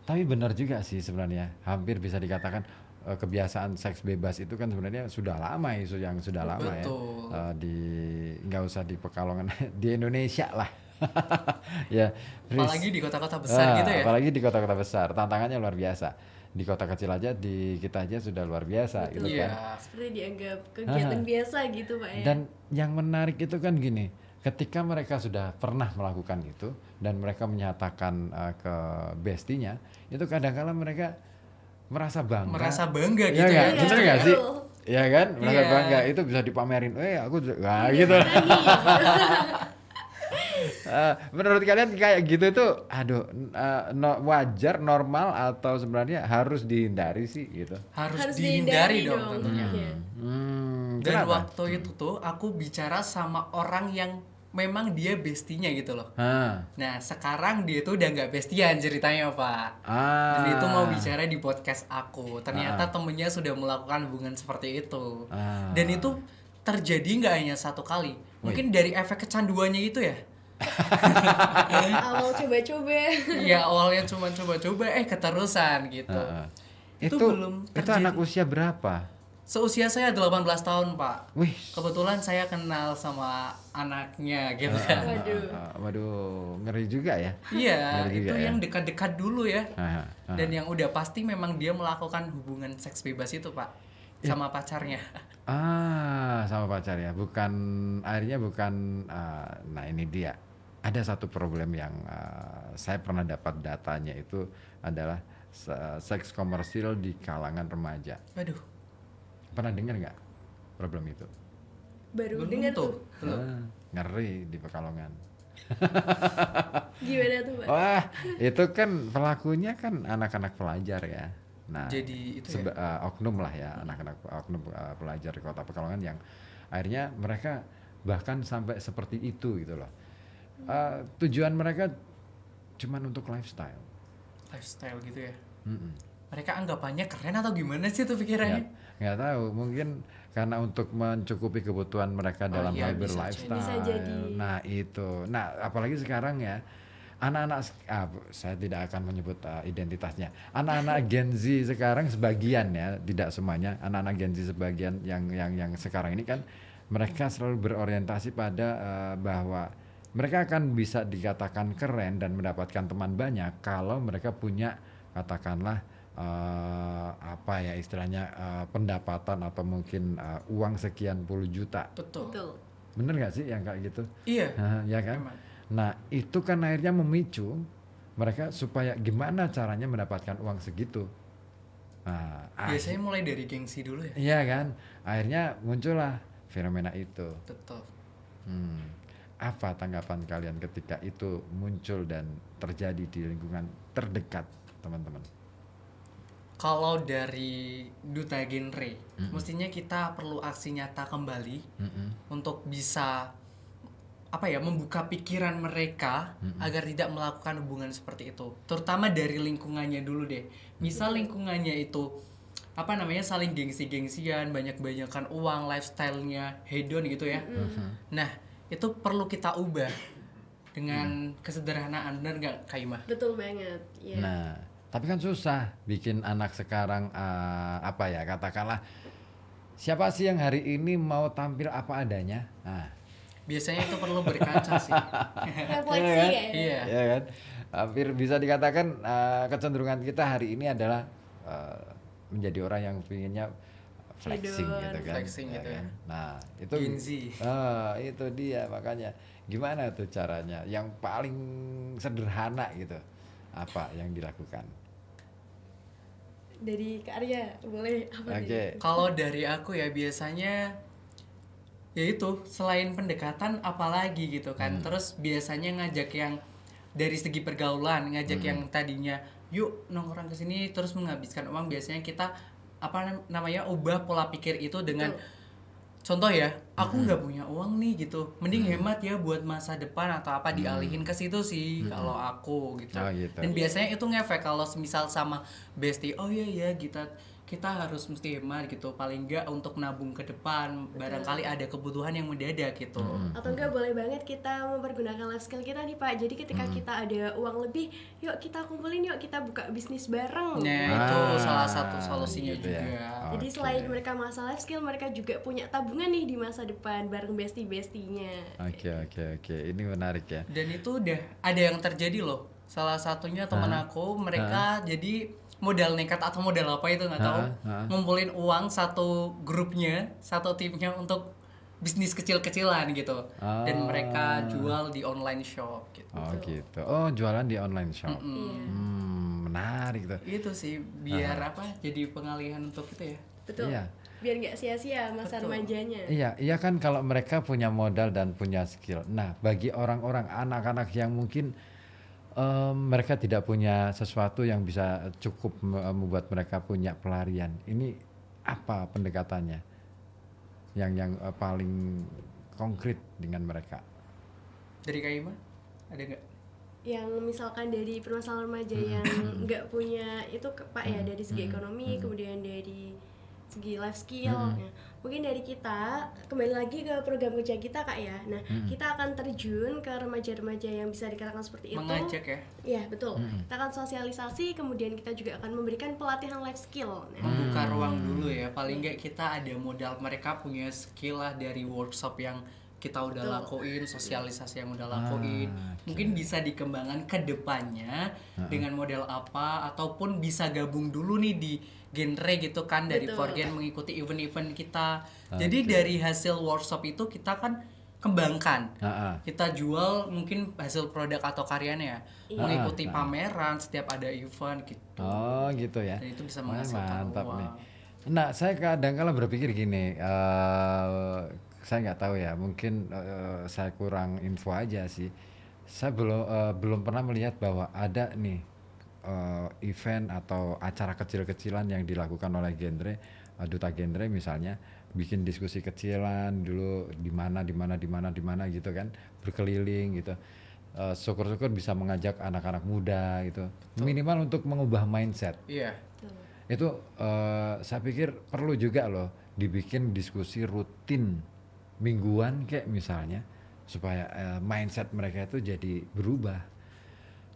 [SPEAKER 1] tapi benar juga sih sebenarnya, hampir bisa dikatakan kebiasaan seks bebas itu kan sebenarnya sudah lama, isu yang sudah lama.
[SPEAKER 2] Betul.
[SPEAKER 1] Ya. Nggak usah di Pekalongan, di Indonesia lah. Ya.
[SPEAKER 2] Apalagi di kota-kota besar gitu ya.
[SPEAKER 1] Apalagi di kota-kota besar, tantangannya luar biasa. Di kota kecil aja, di kita aja sudah luar biasa gitu
[SPEAKER 2] Iya.
[SPEAKER 1] kan.
[SPEAKER 3] Seperti dianggap kegiatan biasa gitu, Pak ya.
[SPEAKER 1] Dan yang menarik itu kan gini, ketika mereka sudah pernah melakukan itu dan mereka menyatakan ke bestinya, itu kadang-kala mereka merasa bangga.
[SPEAKER 2] Merasa bangga
[SPEAKER 1] Iya
[SPEAKER 2] gitu
[SPEAKER 1] nggak?
[SPEAKER 2] ya.
[SPEAKER 1] Bener nggak sih?
[SPEAKER 3] betul.
[SPEAKER 1] Iya kan? Merasa
[SPEAKER 2] Iya.
[SPEAKER 1] bangga, itu bisa dipamerin. Aku gitu.
[SPEAKER 3] Iya, berani.
[SPEAKER 1] Menurut kalian kayak gitu tuh, aduh, wajar, normal atau sebenarnya harus dihindari sih gitu?
[SPEAKER 2] Harus dihindari dong tentunya.
[SPEAKER 3] Iya.
[SPEAKER 2] Dan
[SPEAKER 1] Kenapa?
[SPEAKER 2] waktu itu tuh aku bicara sama orang yang memang dia bestinya gitu loh.
[SPEAKER 1] Ah,
[SPEAKER 2] Nah sekarang dia tuh udah nggak bestian ceritanya Pak. Dan itu mau bicara di podcast aku. Ternyata temennya sudah melakukan hubungan seperti itu. Dan itu terjadi nggak hanya satu kali. Mungkin dari efek kecanduannya itu ya.
[SPEAKER 3] Awal coba-coba.
[SPEAKER 2] Iya awalnya cuma coba-coba keterusan gitu.
[SPEAKER 1] itu
[SPEAKER 2] belum
[SPEAKER 1] itu anak usia berapa?
[SPEAKER 2] Seusia saya 18 tahun Pak.
[SPEAKER 1] Wih,
[SPEAKER 2] Kebetulan saya kenal sama anaknya gitu kan.
[SPEAKER 1] waduh, ngeri juga ya.
[SPEAKER 2] Iya,
[SPEAKER 1] Ngeri
[SPEAKER 2] itu
[SPEAKER 1] juga ya.
[SPEAKER 2] yang dekat-dekat dulu ya.
[SPEAKER 1] Ah, ah.
[SPEAKER 2] Dan yang udah pasti memang dia melakukan hubungan seks bebas itu Pak. Sama pacarnya.
[SPEAKER 1] Sama pacar ya, bukan akhirnya bukan. Nah ini dia, ada satu problem yang saya pernah dapat datanya itu adalah seks komersil di kalangan remaja.
[SPEAKER 2] Waduh,
[SPEAKER 1] Pernah dengar nggak problem itu?
[SPEAKER 3] Baru
[SPEAKER 2] belum
[SPEAKER 3] dengar
[SPEAKER 2] tuh.
[SPEAKER 3] tuh.
[SPEAKER 2] Belum.
[SPEAKER 1] Ngeri di Pekalongan.
[SPEAKER 3] Gimana tuh, Pak?
[SPEAKER 1] Wah, itu kan pelakunya kan anak-anak pelajar ya. Nah,
[SPEAKER 2] Jadi itu ya.
[SPEAKER 1] oknum lah ya, anak-anak oknum pelajar di Kota Pekalongan yang akhirnya mereka bahkan sampai seperti itu gitu loh. Tujuan mereka cuman untuk lifestyle.
[SPEAKER 2] Lifestyle gitu ya.
[SPEAKER 1] Mm-mm.
[SPEAKER 2] Mereka anggapannya keren atau gimana sih tuh pikirannya?
[SPEAKER 1] Nggak tahu, mungkin karena untuk mencukupi kebutuhan mereka dalam
[SPEAKER 2] iya,
[SPEAKER 1] hal
[SPEAKER 2] bisa
[SPEAKER 1] berlifestyle.
[SPEAKER 3] Bisa jadi.
[SPEAKER 1] Nah itu, nah apalagi sekarang ya anak-anak, saya tidak akan menyebut identitasnya. Anak-anak Gen Z sekarang sebagian ya, tidak semuanya. Anak-anak Gen Z sebagian yang sekarang ini kan mereka selalu berorientasi pada bahwa mereka akan bisa dikatakan keren dan mendapatkan teman banyak kalau mereka punya katakanlah apa ya istilahnya pendapatan atau mungkin uang sekian puluh juta.
[SPEAKER 2] Betul.
[SPEAKER 1] Bener nggak sih yang kayak gitu?
[SPEAKER 2] Iya.
[SPEAKER 1] Ya kan?
[SPEAKER 2] Emang.
[SPEAKER 1] Nah itu kan akhirnya memicu mereka supaya gimana caranya mendapatkan uang segitu. Nah,
[SPEAKER 2] Biasanya mulai dari gengsi dulu ya.
[SPEAKER 1] iya kan? Akhirnya muncullah fenomena itu.
[SPEAKER 2] Betul.
[SPEAKER 1] Apa tanggapan kalian ketika itu muncul dan terjadi di lingkungan terdekat teman-teman?
[SPEAKER 2] Kalau dari duta genre, mestinya kita perlu aksi nyata kembali untuk bisa membuka pikiran mereka agar tidak melakukan hubungan seperti itu. Terutama dari lingkungannya dulu deh. Misal lingkungannya itu saling gengsi-gengsian, banyak-banyakan uang, lifestyle-nya hedon gitu ya. Nah, itu perlu kita ubah dengan kesederhanaan, benar nggak Kak Imah?
[SPEAKER 3] Betul banget. Iya.
[SPEAKER 1] Nah, tapi kan susah bikin anak sekarang katakanlah siapa sih yang hari ini mau tampil apa adanya? Nah,
[SPEAKER 2] Biasanya itu perlu berkaca sih.
[SPEAKER 3] Refleksi ya.
[SPEAKER 2] Iya.
[SPEAKER 1] ya kan? Hampir bisa dikatakan kecenderungan kita hari ini adalah menjadi orang yang pinginnya flexing
[SPEAKER 3] Hedon.
[SPEAKER 1] gitu kan.
[SPEAKER 2] Flexing gitu ya.
[SPEAKER 1] Nah, itu
[SPEAKER 2] Gen Z.
[SPEAKER 1] itu dia makanya gimana tuh caranya yang paling sederhana gitu. Apa yang dilakukan?
[SPEAKER 3] Dari Kak Arya, boleh apa
[SPEAKER 1] Oke.
[SPEAKER 3] nih?
[SPEAKER 2] Kalau dari aku ya biasanya ya itu selain pendekatan apalagi gitu kan. Terus biasanya ngajak yang dari segi pergaulan, ngajak yang tadinya yuk nongkrong ke sini terus menghabiskan uang, biasanya kita ubah pola pikir itu dengan contoh ya, aku nggak punya uang nih gitu, mending hemat ya buat masa depan atau apa, dialihin ke situ sih kalau aku gitu.
[SPEAKER 1] Oh, gitu.
[SPEAKER 2] Dan biasanya itu ngefek kalau misal sama bestie, oh iya kita harus mesti hemat gitu, paling enggak untuk nabung ke depan, barangkali ada kebutuhan yang mendadak gitu.
[SPEAKER 3] Atau enggak boleh banget kita mempergunakan life skill kita nih Pak. Jadi ketika kita ada uang lebih, yuk kita kumpulin, yuk kita buka bisnis bareng.
[SPEAKER 2] Nah itu salah satu solusinya
[SPEAKER 1] gitu ya.
[SPEAKER 2] juga.
[SPEAKER 3] Jadi
[SPEAKER 1] Oke.
[SPEAKER 3] selain mereka masa life skill, mereka juga punya tabungan nih di masa depan bareng bestie-bestinya.
[SPEAKER 1] Oke. Ini menarik ya.
[SPEAKER 2] Dan itu udah ada yang terjadi loh. Salah satunya temen aku, mereka jadi modal nekat atau modal apa itu nggak tahu, ngumpulin uang satu grupnya, satu timnya untuk bisnis kecil-kecilan gitu. Dan mereka jual di online shop gitu.
[SPEAKER 1] Oh gitu. Oh jualan di online shop.
[SPEAKER 3] Iya.
[SPEAKER 1] Menarik tuh.
[SPEAKER 2] Itu sih biar jadi pengalihan untuk itu ya.
[SPEAKER 3] Betul.
[SPEAKER 1] Iya.
[SPEAKER 3] biar nggak sia-sia masa
[SPEAKER 2] Betul.
[SPEAKER 3] remajanya.
[SPEAKER 1] Iya kan kalau mereka punya modal dan punya skill. Nah, bagi orang-orang anak-anak yang mungkin mereka tidak punya sesuatu yang bisa cukup membuat mereka punya pelarian. Ini apa pendekatannya yang paling konkret dengan mereka?
[SPEAKER 2] Dari Kak Ima ada nggak?
[SPEAKER 3] Yang misalkan dari permasalahan remaja yang nggak punya itu Pak ya, dari segi ekonomi, kemudian dari segi life skill. Nah, mungkin dari kita kembali lagi ke program kerja kita Kak ya. Nah, kita akan terjun ke remaja-remaja yang bisa dikatakan seperti itu.
[SPEAKER 2] Mengajak ya,
[SPEAKER 3] Iya betul. Kita akan sosialisasi, kemudian kita juga akan memberikan pelatihan life skill. Nah,
[SPEAKER 2] membuka ruang dulu ya. Paling nggak kita ada modal, mereka punya skill lah dari workshop yang kita udah lakuin, sosialisasi yang udah lakuin. Mungkin bisa dikembangkan ke depannya dengan model apa, ataupun bisa gabung dulu nih di genre gitu kan, dari Forgen mengikuti event-event kita. Jadi dari hasil workshop itu kita kan kembangkan, kita jual mungkin hasil produk atau karyanya ya, mengikuti pameran setiap ada event gitu.
[SPEAKER 1] Oh gitu ya.
[SPEAKER 2] Dan itu bisa
[SPEAKER 1] Wah,
[SPEAKER 2] menghasilkan
[SPEAKER 1] mantap
[SPEAKER 2] uang.
[SPEAKER 1] nih. Nah, saya kadang-kala berpikir gini, saya nggak tahu ya, mungkin saya kurang info aja sih. Saya belum pernah melihat bahwa ada nih event atau acara kecil-kecilan yang dilakukan oleh genre, duta genre misalnya, bikin diskusi kecilan dulu di mana gitu kan, berkeliling gitu. Syukur-syukur bisa mengajak anak-anak muda gitu, minimal untuk mengubah mindset.
[SPEAKER 2] Iya.
[SPEAKER 1] Itu saya pikir perlu juga loh dibikin diskusi rutin mingguan kayak misalnya, supaya mindset mereka itu jadi berubah.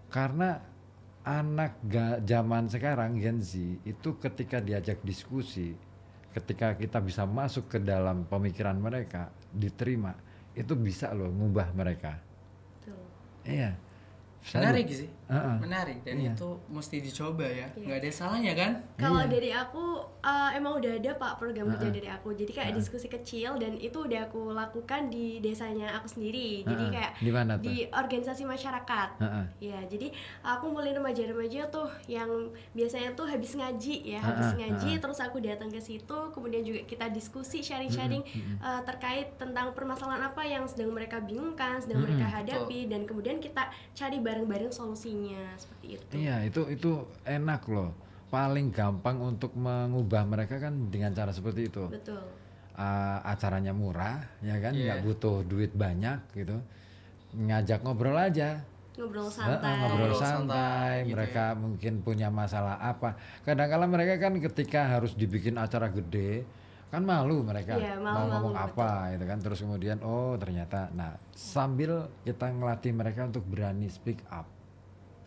[SPEAKER 1] Karena anak zaman sekarang Gen Z itu ketika diajak diskusi, ketika kita bisa masuk ke dalam pemikiran mereka, diterima, itu bisa loh ngubah mereka.
[SPEAKER 3] betul.
[SPEAKER 1] Iya.
[SPEAKER 2] Menarik sih, menarik, dan itu mesti dicoba ya, nggak ada salahnya kan?
[SPEAKER 3] Kalau dari aku emang udah ada Pak program kerja dari aku. Jadi kayak diskusi kecil, dan itu udah aku lakukan di desanya aku sendiri. Jadi kayak
[SPEAKER 1] Di mana tuh?
[SPEAKER 3] di organisasi masyarakat. Ya, jadi aku mulai remaja-remaja tuh yang biasanya tuh habis ngaji ya, terus aku datang ke situ, kemudian juga kita diskusi, sharing-sharing terkait tentang permasalahan apa yang sedang mereka bingungkan, sedang mereka hadapi, dan kemudian kita cari bareng-bareng solusinya seperti itu.
[SPEAKER 1] Iya, itu enak loh. Paling gampang untuk mengubah mereka kan dengan cara seperti itu.
[SPEAKER 3] Betul.
[SPEAKER 1] Acaranya murah, ya kan, nggak butuh duit banyak gitu. Ngajak ngobrol aja.
[SPEAKER 3] Ngobrol santai.
[SPEAKER 1] Ngobrol
[SPEAKER 2] Ngobrol santai,
[SPEAKER 1] santai.
[SPEAKER 2] gitu
[SPEAKER 1] Mereka mungkin punya masalah apa. Kadang-kala mereka kan ketika harus dibikin acara gede, kan malu mereka
[SPEAKER 3] Iya,
[SPEAKER 1] mau
[SPEAKER 3] malu-malu,
[SPEAKER 1] ngomong apa gitu kan. Terus kemudian ternyata, nah sambil kita ngelatih mereka untuk berani speak up.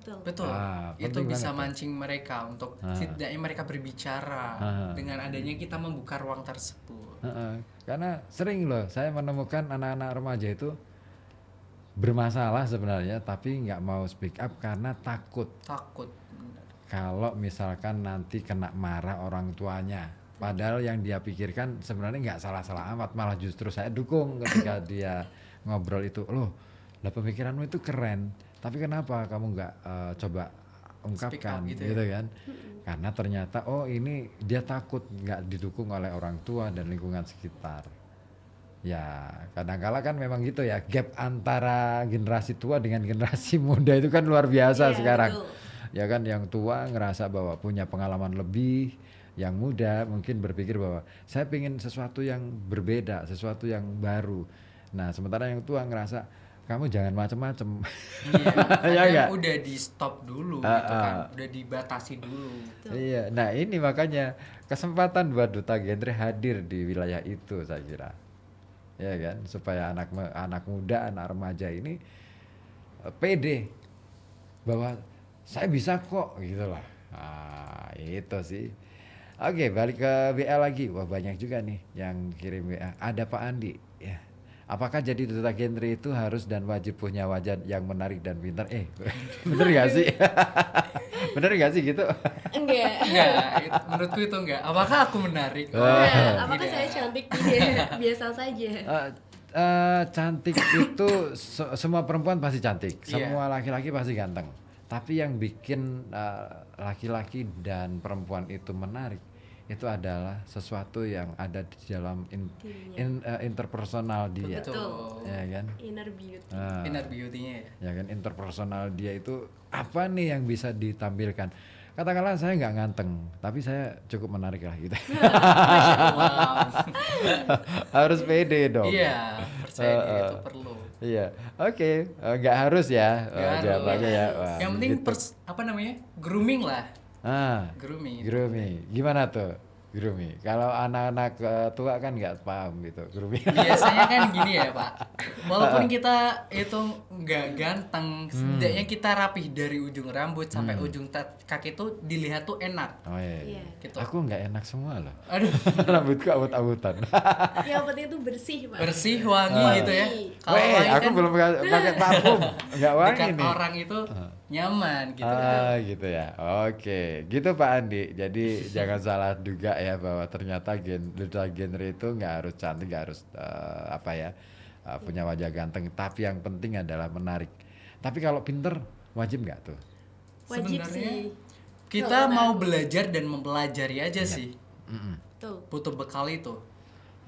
[SPEAKER 2] Betul, itu
[SPEAKER 1] penting
[SPEAKER 2] bisa
[SPEAKER 1] banget
[SPEAKER 2] mancing mereka untuk setidaknya mereka berbicara dengan adanya kita membuka ruang tersebut.
[SPEAKER 1] Karena sering loh saya menemukan anak-anak remaja itu bermasalah sebenarnya, tapi nggak mau speak up karena takut kalau misalkan nanti kena marah orang tuanya. Padahal yang dia pikirkan sebenarnya nggak salah-salah amat, malah justru saya dukung ketika dia ngobrol itu. Loh, lah pemikiranmu itu keren, tapi kenapa kamu nggak coba ungkapkan gitu kan? Karena ternyata ini dia takut nggak didukung oleh orang tua dan lingkungan sekitar. Ya kadang-kala kan memang gitu ya, gap antara generasi tua dengan generasi muda itu kan luar biasa sekarang. Betul. Ya kan, yang tua ngerasa bahwa punya pengalaman lebih, yang muda mungkin berpikir bahwa saya pengen sesuatu yang berbeda, sesuatu yang baru. Nah sementara yang tua ngerasa kamu jangan macem-macem.
[SPEAKER 2] Iya, ya udah di stop dulu gitu kan, udah dibatasi dulu.
[SPEAKER 1] Iya, nah ini makanya kesempatan buat duta genre hadir di wilayah itu saya kira. Ya kan, supaya anak muda, anak remaja ini pede bahwa saya bisa kok gitu lah. Itu sih. Oke, balik ke WA lagi. Wah banyak juga nih yang kirim WA. Ada Pak Andi ya. Apakah jadi duta genre itu harus dan wajib punya wajah yang menarik dan pintar? Bener gak sih? Bener gak sih gitu?
[SPEAKER 2] Enggak, menurutku itu enggak. Apakah aku menarik?
[SPEAKER 3] Apakah saya cantik? Tidak, biasa saja.
[SPEAKER 1] Cantik itu semua perempuan pasti cantik, semua laki-laki pasti ganteng. Tapi yang bikin laki-laki dan perempuan itu menarik, itu adalah sesuatu yang ada di dalam interpersonal dia,
[SPEAKER 3] Betul.
[SPEAKER 1] ya kan?
[SPEAKER 3] Inner beauty.
[SPEAKER 1] Nah,
[SPEAKER 2] Inner beauty-nya ya.
[SPEAKER 1] ya kan interpersonal dia itu apa nih yang bisa ditampilkan? Katakanlah saya nggak ganteng, tapi saya cukup menarik lah gitu.
[SPEAKER 2] Wow.
[SPEAKER 1] Harus pede dong.
[SPEAKER 2] Iya, percaya diri itu perlu.
[SPEAKER 1] Iya, oke, nggak harus ya
[SPEAKER 2] Nggak harus.
[SPEAKER 1] jawabannya ya. Wah,
[SPEAKER 2] Yang penting
[SPEAKER 1] gitu.
[SPEAKER 2] apa namanya? Grooming lah.
[SPEAKER 1] Grooming.
[SPEAKER 2] Grooming.
[SPEAKER 1] Gimana tuh grooming? Kalau anak-anak tua kan nggak paham gitu grooming.
[SPEAKER 2] Biasanya kan gini ya Pak, walaupun kita itu nggak ganteng, setidaknya kita rapih dari ujung rambut sampai ujung kaki tuh dilihat tuh enak.
[SPEAKER 1] Oh iya.
[SPEAKER 3] Iya.
[SPEAKER 2] Gitu.
[SPEAKER 1] Aku nggak enak semua loh.
[SPEAKER 2] Aduh,
[SPEAKER 1] Rambutku awut-awutan.
[SPEAKER 3] Yang penting itu bersih, Pak.
[SPEAKER 2] bersih, wangi gitu ya. Kalau
[SPEAKER 1] Weh,
[SPEAKER 2] wangi
[SPEAKER 1] aku
[SPEAKER 2] kan
[SPEAKER 1] belum pakai parfum. Nggak wangi
[SPEAKER 2] dekat
[SPEAKER 1] nih.
[SPEAKER 2] orang itu nyaman gitu.
[SPEAKER 1] Gitu ya. Oke, gitu Pak Andi. Jadi jangan salah duga ya bahwa ternyata duta genre itu nggak harus cantik, nggak harus punya wajah ganteng. Tapi yang penting adalah menarik. Tapi kalau pinter wajib nggak tuh?
[SPEAKER 3] Wajib
[SPEAKER 2] Sebenarnya
[SPEAKER 3] sih.
[SPEAKER 2] kita
[SPEAKER 3] Kalau
[SPEAKER 2] mau
[SPEAKER 3] aku-
[SPEAKER 2] belajar dan mempelajari aja
[SPEAKER 1] Iya.
[SPEAKER 2] sih.
[SPEAKER 3] Tuh.
[SPEAKER 2] Butuh bekal itu.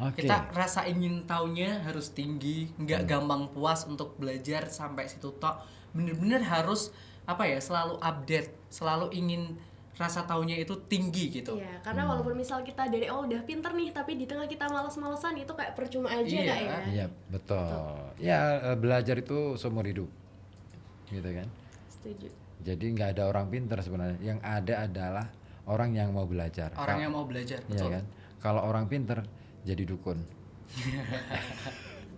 [SPEAKER 1] Oke.
[SPEAKER 2] Kita rasa ingin taunya harus tinggi, nggak gampang puas untuk belajar sampai situ tok. Bener-bener harus selalu update, selalu ingin rasa taunya itu tinggi gitu.
[SPEAKER 3] Iya, karena walaupun misal kita dari awal udah pinter nih, tapi di tengah kita males-malesan itu kayak percuma aja
[SPEAKER 2] Iya.
[SPEAKER 3] Kak ya.
[SPEAKER 1] Iya betul. Ya belajar itu seumur hidup, gitu kan.
[SPEAKER 3] Setuju.
[SPEAKER 1] Jadi nggak ada orang pinter sebenarnya. Yang ada adalah orang yang mau belajar.
[SPEAKER 2] Orang yang mau belajar,
[SPEAKER 1] Iya
[SPEAKER 2] betul.
[SPEAKER 1] kan. Kalau orang pinter jadi dukun.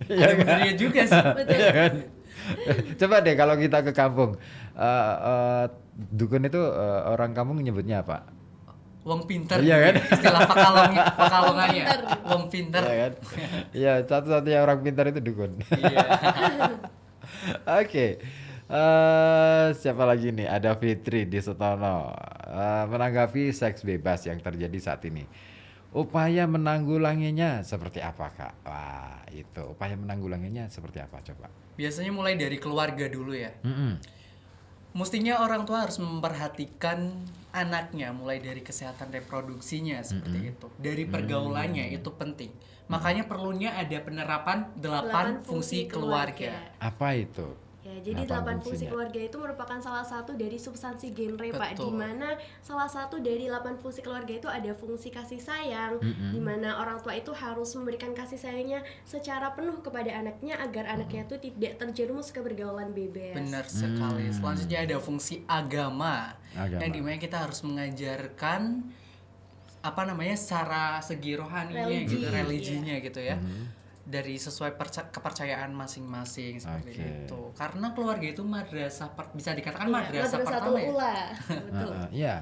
[SPEAKER 2] Ada benernya juga sih.
[SPEAKER 3] Betul.
[SPEAKER 1] Iya kan. Coba deh kalau kita ke kampung, dukun itu orang kampung nyebutnya apa?
[SPEAKER 2] Wong pinter.
[SPEAKER 1] Iya kan?
[SPEAKER 2] Istilah pakalongannya. Wong pinter.
[SPEAKER 1] Iya kan. Iya satu-satunya orang pintar itu dukun.
[SPEAKER 2] Iya.
[SPEAKER 1] Oke. Siapa lagi nih? Ada Fitri di Setono. Menanggapi seks bebas yang terjadi saat ini. Upaya menanggulanginya seperti apa, Kak? Wah, itu. Upaya menanggulanginya seperti apa coba?
[SPEAKER 2] Biasanya mulai dari keluarga dulu ya. Mestinya orang tua harus memperhatikan anaknya mulai dari kesehatan reproduksinya seperti itu. Dari pergaulannya itu penting. Makanya perlunya ada penerapan 8 fungsi keluarga.
[SPEAKER 1] Apa itu?
[SPEAKER 3] Ya, jadi 8 fungsi keluarga itu merupakan salah satu dari substansi genre Pak,
[SPEAKER 2] Betul.
[SPEAKER 3] di mana salah satu dari 8 fungsi keluarga itu ada fungsi kasih sayang, di mana orang tua itu harus memberikan kasih sayangnya secara penuh kepada anaknya agar anaknya itu tidak terjerumus ke pergaulan bebas.
[SPEAKER 2] Benar sekali. Selanjutnya ada fungsi agama.
[SPEAKER 1] Agama.
[SPEAKER 2] Yang dimana kita harus mengajarkan secara segi rohaninya
[SPEAKER 3] Religi,
[SPEAKER 2] gitu, religinya gitu ya. Dari sesuai kepercayaan masing-masing seperti
[SPEAKER 1] Oke.
[SPEAKER 2] itu. Karena keluarga itu madrasah bisa dikatakan
[SPEAKER 3] Iya,
[SPEAKER 2] madrasah pertama
[SPEAKER 3] madrasatul
[SPEAKER 2] ya.
[SPEAKER 3] ula. Betul.
[SPEAKER 1] Iya.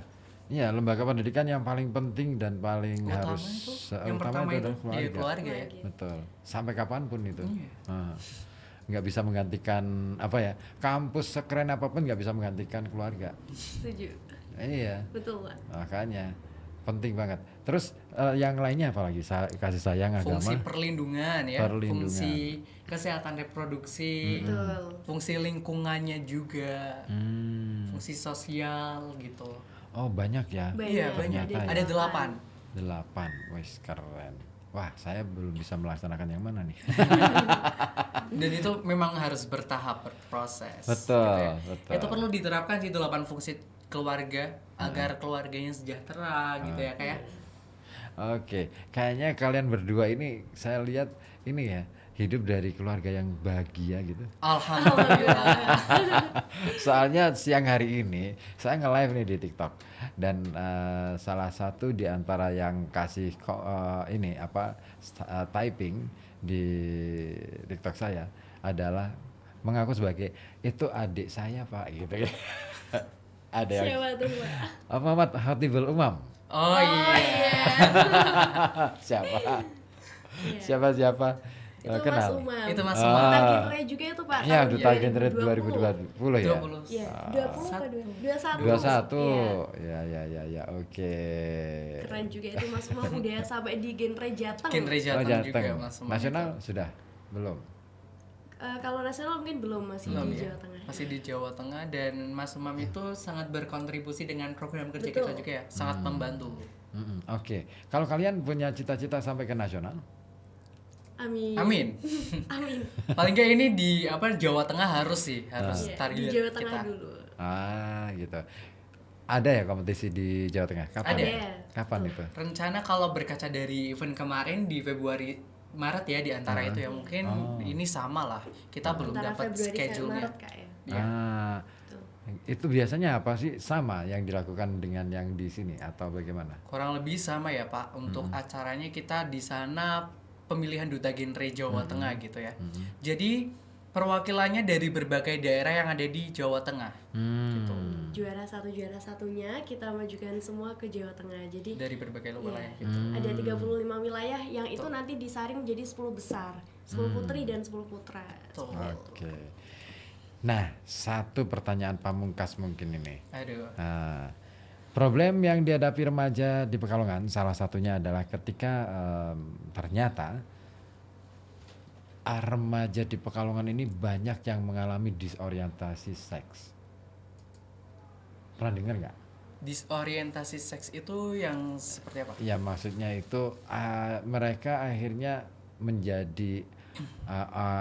[SPEAKER 1] Iya, lembaga pendidikan yang paling penting dan paling
[SPEAKER 2] Utama
[SPEAKER 1] harus
[SPEAKER 2] itu, yang
[SPEAKER 1] utama
[SPEAKER 2] pertama itu
[SPEAKER 1] adalah
[SPEAKER 2] iya, keluarga ya.
[SPEAKER 1] Betul. Sampai kapanpun itu.
[SPEAKER 2] Iya.
[SPEAKER 1] Nggak bisa menggantikan kampus sekeren apapun nggak bisa menggantikan keluarga.
[SPEAKER 3] Setuju.
[SPEAKER 1] Iya.
[SPEAKER 3] Betul, Pak.
[SPEAKER 1] Makanya penting banget. Terus yang lainnya apa lagi? Kasih sayang, agama,
[SPEAKER 2] Fungsi perlindungan ya,
[SPEAKER 1] Perlindungan.
[SPEAKER 2] fungsi kesehatan reproduksi,
[SPEAKER 3] Betul.
[SPEAKER 2] fungsi lingkungannya juga, fungsi sosial gitu.
[SPEAKER 1] Oh banyak ya.
[SPEAKER 2] Iya, banyak.
[SPEAKER 1] Ternyata ya.
[SPEAKER 2] Ada 8.
[SPEAKER 1] 8. Wih keren. Wah saya belum bisa melaksanakan yang mana nih.
[SPEAKER 2] Dan itu memang harus bertahap, berproses.
[SPEAKER 1] Betul,
[SPEAKER 2] gitu ya.
[SPEAKER 1] betul.
[SPEAKER 2] Itu perlu diterapkan di 8 fungsi keluarga agar keluarganya sejahtera gitu ya kayak.
[SPEAKER 1] Oke, kayaknya kalian berdua ini saya lihat ini ya hidup dari keluarga yang bahagia gitu.
[SPEAKER 2] Alhamdulillah.
[SPEAKER 1] Soalnya siang hari ini saya nge-live nih di TikTok dan salah satu di antara yang kasih typing di TikTok saya adalah mengaku sebagai itu adik saya Pak gitu ya. Ada yang
[SPEAKER 3] Siapa tuh, Pak?
[SPEAKER 1] Muhammad Hatibul Umam.
[SPEAKER 2] Oh iya.
[SPEAKER 1] Siapa?
[SPEAKER 3] Iya.
[SPEAKER 1] Siapa?
[SPEAKER 3] Itu Mas
[SPEAKER 1] Kenal.
[SPEAKER 3] Umam.
[SPEAKER 2] Itu Mas
[SPEAKER 1] Ah.
[SPEAKER 2] Umam.
[SPEAKER 3] Duta genre juga itu Pak.
[SPEAKER 1] Iya,
[SPEAKER 3] tahun
[SPEAKER 1] Duta Genre
[SPEAKER 3] 2020.
[SPEAKER 1] 2020 ya.
[SPEAKER 2] 20.
[SPEAKER 3] Iya, 20 apa 21?
[SPEAKER 1] 21.
[SPEAKER 3] Iya.
[SPEAKER 1] Ya, oke.
[SPEAKER 3] Keren juga itu Mas Umam udah sampai di genre Jateng.
[SPEAKER 2] Genre Jateng juga
[SPEAKER 1] Jateng.
[SPEAKER 2] Mas Umam.
[SPEAKER 1] Nasional sudah? Belum.
[SPEAKER 3] Kalau nasional mungkin belum, masih
[SPEAKER 2] Belum
[SPEAKER 3] di
[SPEAKER 2] ya?
[SPEAKER 3] Jawa Tengah.
[SPEAKER 2] Masih di Jawa Tengah dan Mas Umam itu sangat berkontribusi dengan program kerja
[SPEAKER 3] Betul.
[SPEAKER 2] kita juga ya, sangat membantu.
[SPEAKER 1] Oke. Kalau kalian punya cita-cita sampai ke nasional?
[SPEAKER 3] Amin.
[SPEAKER 2] Amin.
[SPEAKER 3] Amin.
[SPEAKER 2] Paling nggak ini di Jawa Tengah harus sih, harus
[SPEAKER 3] Iya,
[SPEAKER 2] target
[SPEAKER 3] di Jawa Tengah
[SPEAKER 2] kita.
[SPEAKER 3] dulu.
[SPEAKER 1] Gitu. Ada ya kompetisi di Jawa Tengah? Kapan?
[SPEAKER 2] Ada.
[SPEAKER 1] Kapan itu?
[SPEAKER 2] Rencana kalau berkaca dari event kemarin di Februari Maret ya, di antara itu ya mungkin ini sama lah. Kita belum
[SPEAKER 3] Antara
[SPEAKER 2] dapat
[SPEAKER 3] Februari sampai
[SPEAKER 2] schedule-nya.
[SPEAKER 3] Maret Kak ya.
[SPEAKER 2] Iya.
[SPEAKER 1] Itu biasanya apa sih, sama yang dilakukan dengan yang di sini atau bagaimana?
[SPEAKER 2] Kurang lebih sama ya Pak. Untuk acaranya kita di sana pemilihan duta genre Jawa Tengah gitu ya. Jadi perwakilannya dari berbagai daerah yang ada di Jawa Tengah. Gitu.
[SPEAKER 3] Juara satunya kita majukan semua ke Jawa Tengah. Jadi
[SPEAKER 2] Dari berbagai
[SPEAKER 3] iya,
[SPEAKER 2] wilayah gitu.
[SPEAKER 3] ada 35 wilayah yang itu nanti disaring jadi 10 besar, 10 putri dan 10 putra.
[SPEAKER 2] Tuh.
[SPEAKER 1] Oke. Nah, satu pertanyaan pamungkas mungkin ini.
[SPEAKER 2] Aduh.
[SPEAKER 1] Nah, problem yang dihadapi remaja di Pekalongan salah satunya adalah ketika ternyata remaja di Pekalongan ini banyak yang mengalami disorientasi seks. Pernah dengar nggak?
[SPEAKER 2] Disorientasi seks itu yang seperti apa?
[SPEAKER 1] Ya maksudnya itu mereka akhirnya menjadi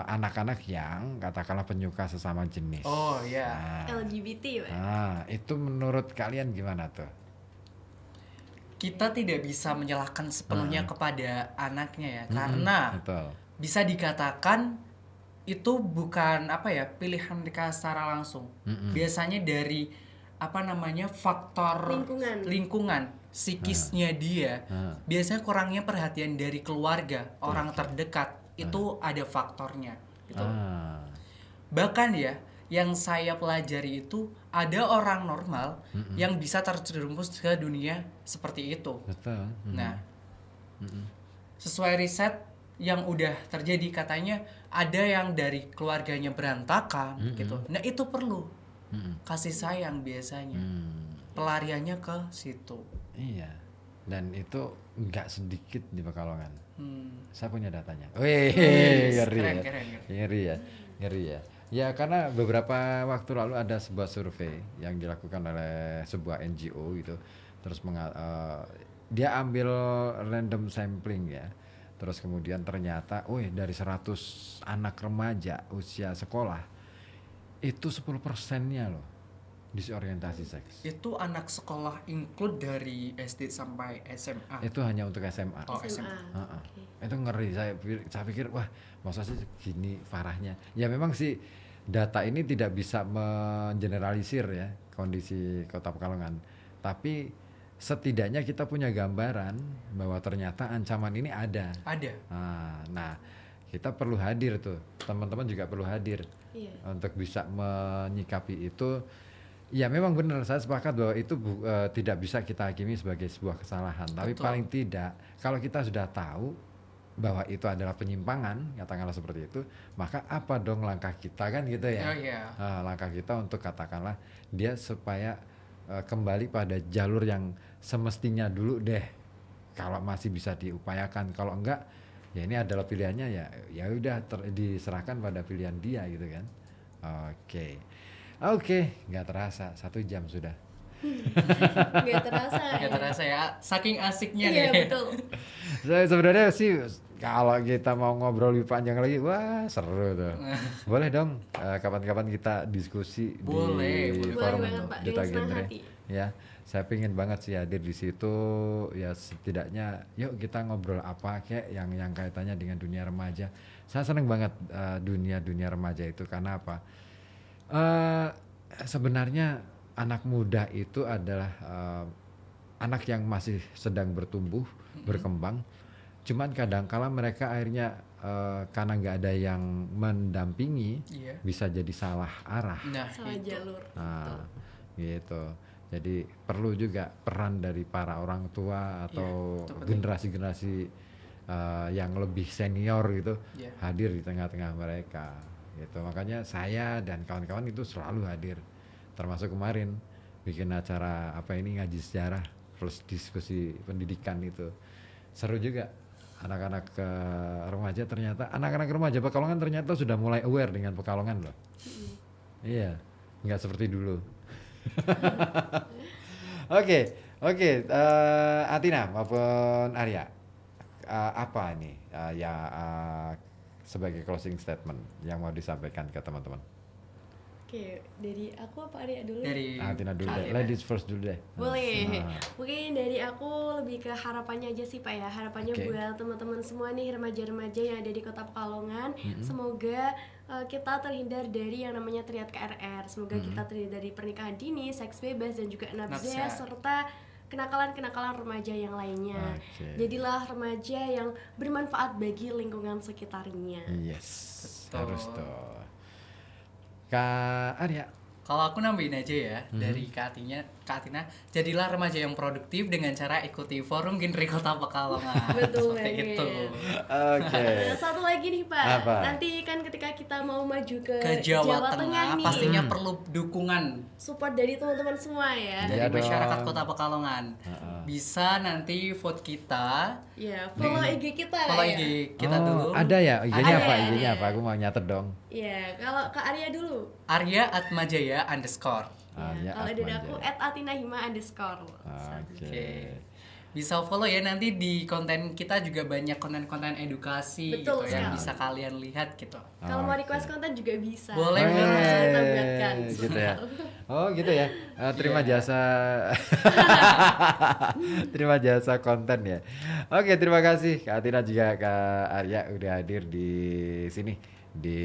[SPEAKER 1] anak-anak yang katakanlah penyuka sesama jenis.
[SPEAKER 2] Oh iya.
[SPEAKER 3] LGBT, Pak.
[SPEAKER 1] Itu menurut kalian gimana tuh?
[SPEAKER 2] Kita tidak bisa menyalahkan sepenuhnya kepada anaknya ya, karena
[SPEAKER 1] Betul.
[SPEAKER 2] bisa dikatakan itu bukan apa ya, pilihan mereka secara langsung. Biasanya dari faktor lingkungan psikisnya dia. Biasanya kurangnya perhatian dari keluarga, orang terdekat, itu ada faktornya gitu. Bahkan ya, yang saya pelajari itu ada orang normal yang bisa terjerumus ke dunia seperti itu.
[SPEAKER 1] Betul.
[SPEAKER 2] Nah, sesuai riset yang udah terjadi, katanya ada yang dari keluarganya berantakan gitu. Nah, itu perlu kasih sayang biasanya. Pelariannya ke situ.
[SPEAKER 1] Iya. Dan itu nggak sedikit di Pekalongan. Saya punya datanya. Ngeri ya.
[SPEAKER 2] Keren.
[SPEAKER 1] Ngeri ya. Ya karena beberapa waktu lalu ada sebuah survei yang dilakukan oleh sebuah NGO gitu. Terus dia ambil random sampling ya. Terus kemudian ternyata, dari 100 anak remaja usia sekolah itu 10%-nya loh disorientasi seks.
[SPEAKER 2] Itu anak sekolah include dari SD sampai SMA.
[SPEAKER 1] Itu hanya untuk SMA.
[SPEAKER 2] Oh,
[SPEAKER 3] SMA.
[SPEAKER 1] Itu ngeri. Saya pikir wah masa sih gini parahnya. Ya memang sih data ini tidak bisa mengeneralisir ya kondisi Kota Pekalongan. Tapi setidaknya kita punya gambaran bahwa ternyata ancaman ini ada.
[SPEAKER 2] Ada.
[SPEAKER 1] Nah, kita perlu hadir tuh. Teman-teman juga perlu hadir.
[SPEAKER 3] Iya.
[SPEAKER 1] Untuk bisa menyikapi itu. Ya memang benar, saya sepakat bahwa itu tidak bisa kita hakimi sebagai sebuah kesalahan. Tapi
[SPEAKER 2] Betul.
[SPEAKER 1] paling tidak kalau kita sudah tahu bahwa itu adalah penyimpangan, katakanlah seperti itu, maka apa dong langkah kita kan gitu ya?
[SPEAKER 2] Oh iya.
[SPEAKER 1] Langkah kita untuk katakanlah dia supaya kembali pada jalur yang semestinya dulu deh. Kalau masih bisa diupayakan, kalau enggak ya ini adalah pilihannya, ya udah diserahkan pada pilihan dia gitu kan. Oke, nggak terasa 1 jam sudah.
[SPEAKER 3] Nggak terasa.
[SPEAKER 2] Nggak terasa ya, saking asiknya
[SPEAKER 3] Iya,
[SPEAKER 2] nih.
[SPEAKER 3] betul.
[SPEAKER 1] Saya sebenarnya sih kalau kita mau ngobrol lebih panjang lagi, wah seru tuh. Boleh dong, kapan-kapan kita diskusi
[SPEAKER 2] Boleh.
[SPEAKER 1] di
[SPEAKER 3] Boleh
[SPEAKER 1] forum
[SPEAKER 3] banget, Pak.
[SPEAKER 1] Duta
[SPEAKER 3] Dengan senang
[SPEAKER 1] Genre.
[SPEAKER 3] hati.
[SPEAKER 1] Ya, saya pengen banget sih hadir di situ. Ya setidaknya, yuk kita ngobrol apa kayak yang kaitannya dengan dunia remaja. Saya seneng banget dunia remaja itu karena apa? Sebenarnya anak muda itu adalah anak yang masih sedang bertumbuh, berkembang. Cuman kadang-kala mereka akhirnya karena nggak ada yang mendampingi,
[SPEAKER 2] Iya.
[SPEAKER 1] bisa jadi salah arah.
[SPEAKER 2] Nah,
[SPEAKER 3] Salah
[SPEAKER 2] itu.
[SPEAKER 3] jalur.
[SPEAKER 1] Gitu. Jadi perlu juga peran dari para orang tua atau
[SPEAKER 2] itu penting.
[SPEAKER 1] generasi-generasi yang lebih senior gitu
[SPEAKER 2] Iya.
[SPEAKER 1] hadir di tengah-tengah mereka. Gitu. Makanya saya dan kawan-kawan itu selalu hadir. Termasuk kemarin bikin acara ngaji sejarah plus diskusi pendidikan itu. Seru juga. Anak-anak remaja ternyata, anak-anak remaja Pekalongan ternyata sudah mulai aware dengan Pekalongan loh. Iya, nggak seperti dulu. Oke, Oke, Atina maupun Arya, apa nih sebagai closing statement yang mau disampaikan ke teman-teman?
[SPEAKER 3] Oke, dari aku apa Arya dulu?
[SPEAKER 2] Dari
[SPEAKER 1] Atina dulu deh,
[SPEAKER 2] Atina.
[SPEAKER 1] ladies first dulu deh.
[SPEAKER 3] Boleh.
[SPEAKER 1] Nah.
[SPEAKER 3] Mungkin dari aku lebih ke harapannya aja sih Pak ya. Harapannya
[SPEAKER 1] Oke.
[SPEAKER 3] buat teman-teman semua nih remaja-remaja yang ada di Kota Pekalongan, semoga kita terhindar dari yang namanya triad KRR. Semoga kita terhindar dari pernikahan dini, seks bebas dan juga nafsa
[SPEAKER 2] Nafsa.
[SPEAKER 3] serta kenakalan-kenakalan remaja yang lainnya.
[SPEAKER 1] Oke.
[SPEAKER 3] Jadilah remaja yang bermanfaat bagi lingkungan sekitarnya.
[SPEAKER 1] Yes,
[SPEAKER 2] Betul.
[SPEAKER 1] harus tuh. Kak Arya.
[SPEAKER 2] Kalau aku nambahin aja ya dari Kak Atina, jadilah remaja yang produktif dengan cara ikuti forum genre Kota Pekalongan.
[SPEAKER 3] Betul
[SPEAKER 2] Seperti
[SPEAKER 3] banget.
[SPEAKER 2] itu.
[SPEAKER 1] Oke.
[SPEAKER 3] Nah, satu lagi nih Pak,
[SPEAKER 1] Apa?
[SPEAKER 3] nanti kan ketika kita mau maju
[SPEAKER 2] Ke Jawa Tengah
[SPEAKER 3] nih,
[SPEAKER 2] pastinya perlu dukungan
[SPEAKER 3] support dari teman-teman semua ya.
[SPEAKER 1] Iya
[SPEAKER 2] dari masyarakat
[SPEAKER 1] dong.
[SPEAKER 2] Kota Pekalongan. Bisa nanti vote kita,
[SPEAKER 3] Ya, follow IG kita
[SPEAKER 2] follow
[SPEAKER 3] ya.
[SPEAKER 2] IG kita dulu.
[SPEAKER 1] Ada ya, IG-nya
[SPEAKER 3] Ada,
[SPEAKER 1] apa?
[SPEAKER 3] ada.
[SPEAKER 1] IG-nya apa? Aku mau nyatet dong.
[SPEAKER 3] Ya, kalau Kak Arya dulu.
[SPEAKER 2] Arya@majaya_.
[SPEAKER 1] Arya
[SPEAKER 3] Kalau dari aku
[SPEAKER 1] Atmajaya.
[SPEAKER 3] @atinahima_.
[SPEAKER 1] Oke.
[SPEAKER 2] Bisa follow ya, nanti di konten kita juga banyak konten-konten edukasi
[SPEAKER 3] Betul
[SPEAKER 2] gitu yang
[SPEAKER 3] sekali.
[SPEAKER 2] bisa kalian lihat gitu.
[SPEAKER 3] Kalau mau
[SPEAKER 1] Oke.
[SPEAKER 3] request konten juga bisa.
[SPEAKER 2] Boleh,
[SPEAKER 3] Nanti
[SPEAKER 2] boleh.
[SPEAKER 3] langsung kita buatkan.
[SPEAKER 1] Gitu ya. Oh gitu ya. Terima
[SPEAKER 2] Iya.
[SPEAKER 1] jasa. Terima jasa konten ya. Oke, terima kasih Kak Atina juga Kak Arya udah hadir di sini di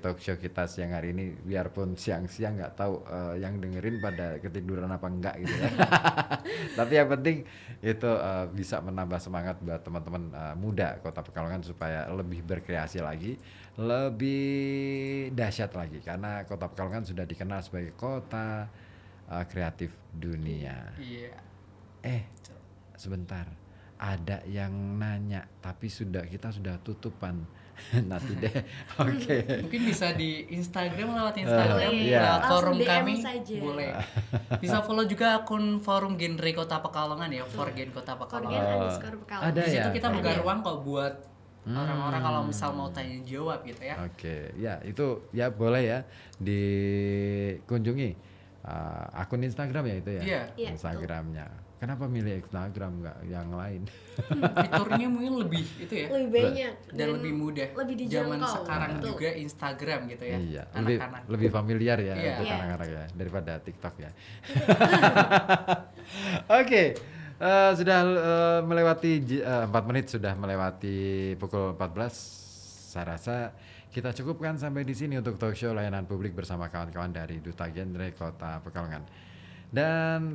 [SPEAKER 1] talk show kita siang hari ini. Biarpun siang-siang nggak tahu yang dengerin pada ketiduran apa enggak gitu ya. Tapi yang penting itu bisa menambah semangat buat teman-teman muda Kota Pekalongan supaya lebih berkreasi lagi, lebih dahsyat lagi karena Kota Pekalongan sudah dikenal sebagai kota kreatif dunia.
[SPEAKER 2] Iya.
[SPEAKER 1] Sebentar, ada yang nanya tapi kita sudah tutupan. Nanti deh. Oke.
[SPEAKER 2] Mungkin bisa di Instagram, lewat Instagram,
[SPEAKER 1] Iya.
[SPEAKER 2] lewat
[SPEAKER 3] Langsung
[SPEAKER 2] forum
[SPEAKER 3] DM
[SPEAKER 2] kami
[SPEAKER 3] saja.
[SPEAKER 2] boleh. Bisa follow juga akun forum genre Kota Pekalongan ya, Forgen Kota
[SPEAKER 3] Forgen
[SPEAKER 2] Pekalongan.
[SPEAKER 3] _Pekalongan.
[SPEAKER 1] Ada
[SPEAKER 2] Di situ
[SPEAKER 1] ya?
[SPEAKER 2] kita buka
[SPEAKER 3] Ada.
[SPEAKER 2] ruang kok buat orang-orang kalau misal mau tanya jawab gitu ya.
[SPEAKER 1] Oke, ya itu ya boleh ya dikunjungi akun Instagram ya itu ya.
[SPEAKER 2] Iya.
[SPEAKER 3] Iya,
[SPEAKER 1] Instagramnya. Kenapa milih Instagram nggak yang lain?
[SPEAKER 2] Fiturnya mungkin lebih itu ya,
[SPEAKER 3] Lebih banyak
[SPEAKER 2] dan lebih mudah.
[SPEAKER 3] lebih
[SPEAKER 2] Zaman
[SPEAKER 3] dijangkau.
[SPEAKER 2] sekarang
[SPEAKER 3] Betul.
[SPEAKER 2] juga Instagram gitu ya.
[SPEAKER 1] Iya,
[SPEAKER 2] Anak-anak.
[SPEAKER 1] lebih familiar ya
[SPEAKER 2] Iya.
[SPEAKER 1] untuk
[SPEAKER 3] Iya.
[SPEAKER 1] anak-anak ya daripada TikTok ya. Oke, sudah melewati 4 menit sudah melewati pukul 14. Saya rasa kita cukupkan sampai di sini untuk talk show layanan publik bersama kawan-kawan dari Duta Genre Kota Pekalongan. Dan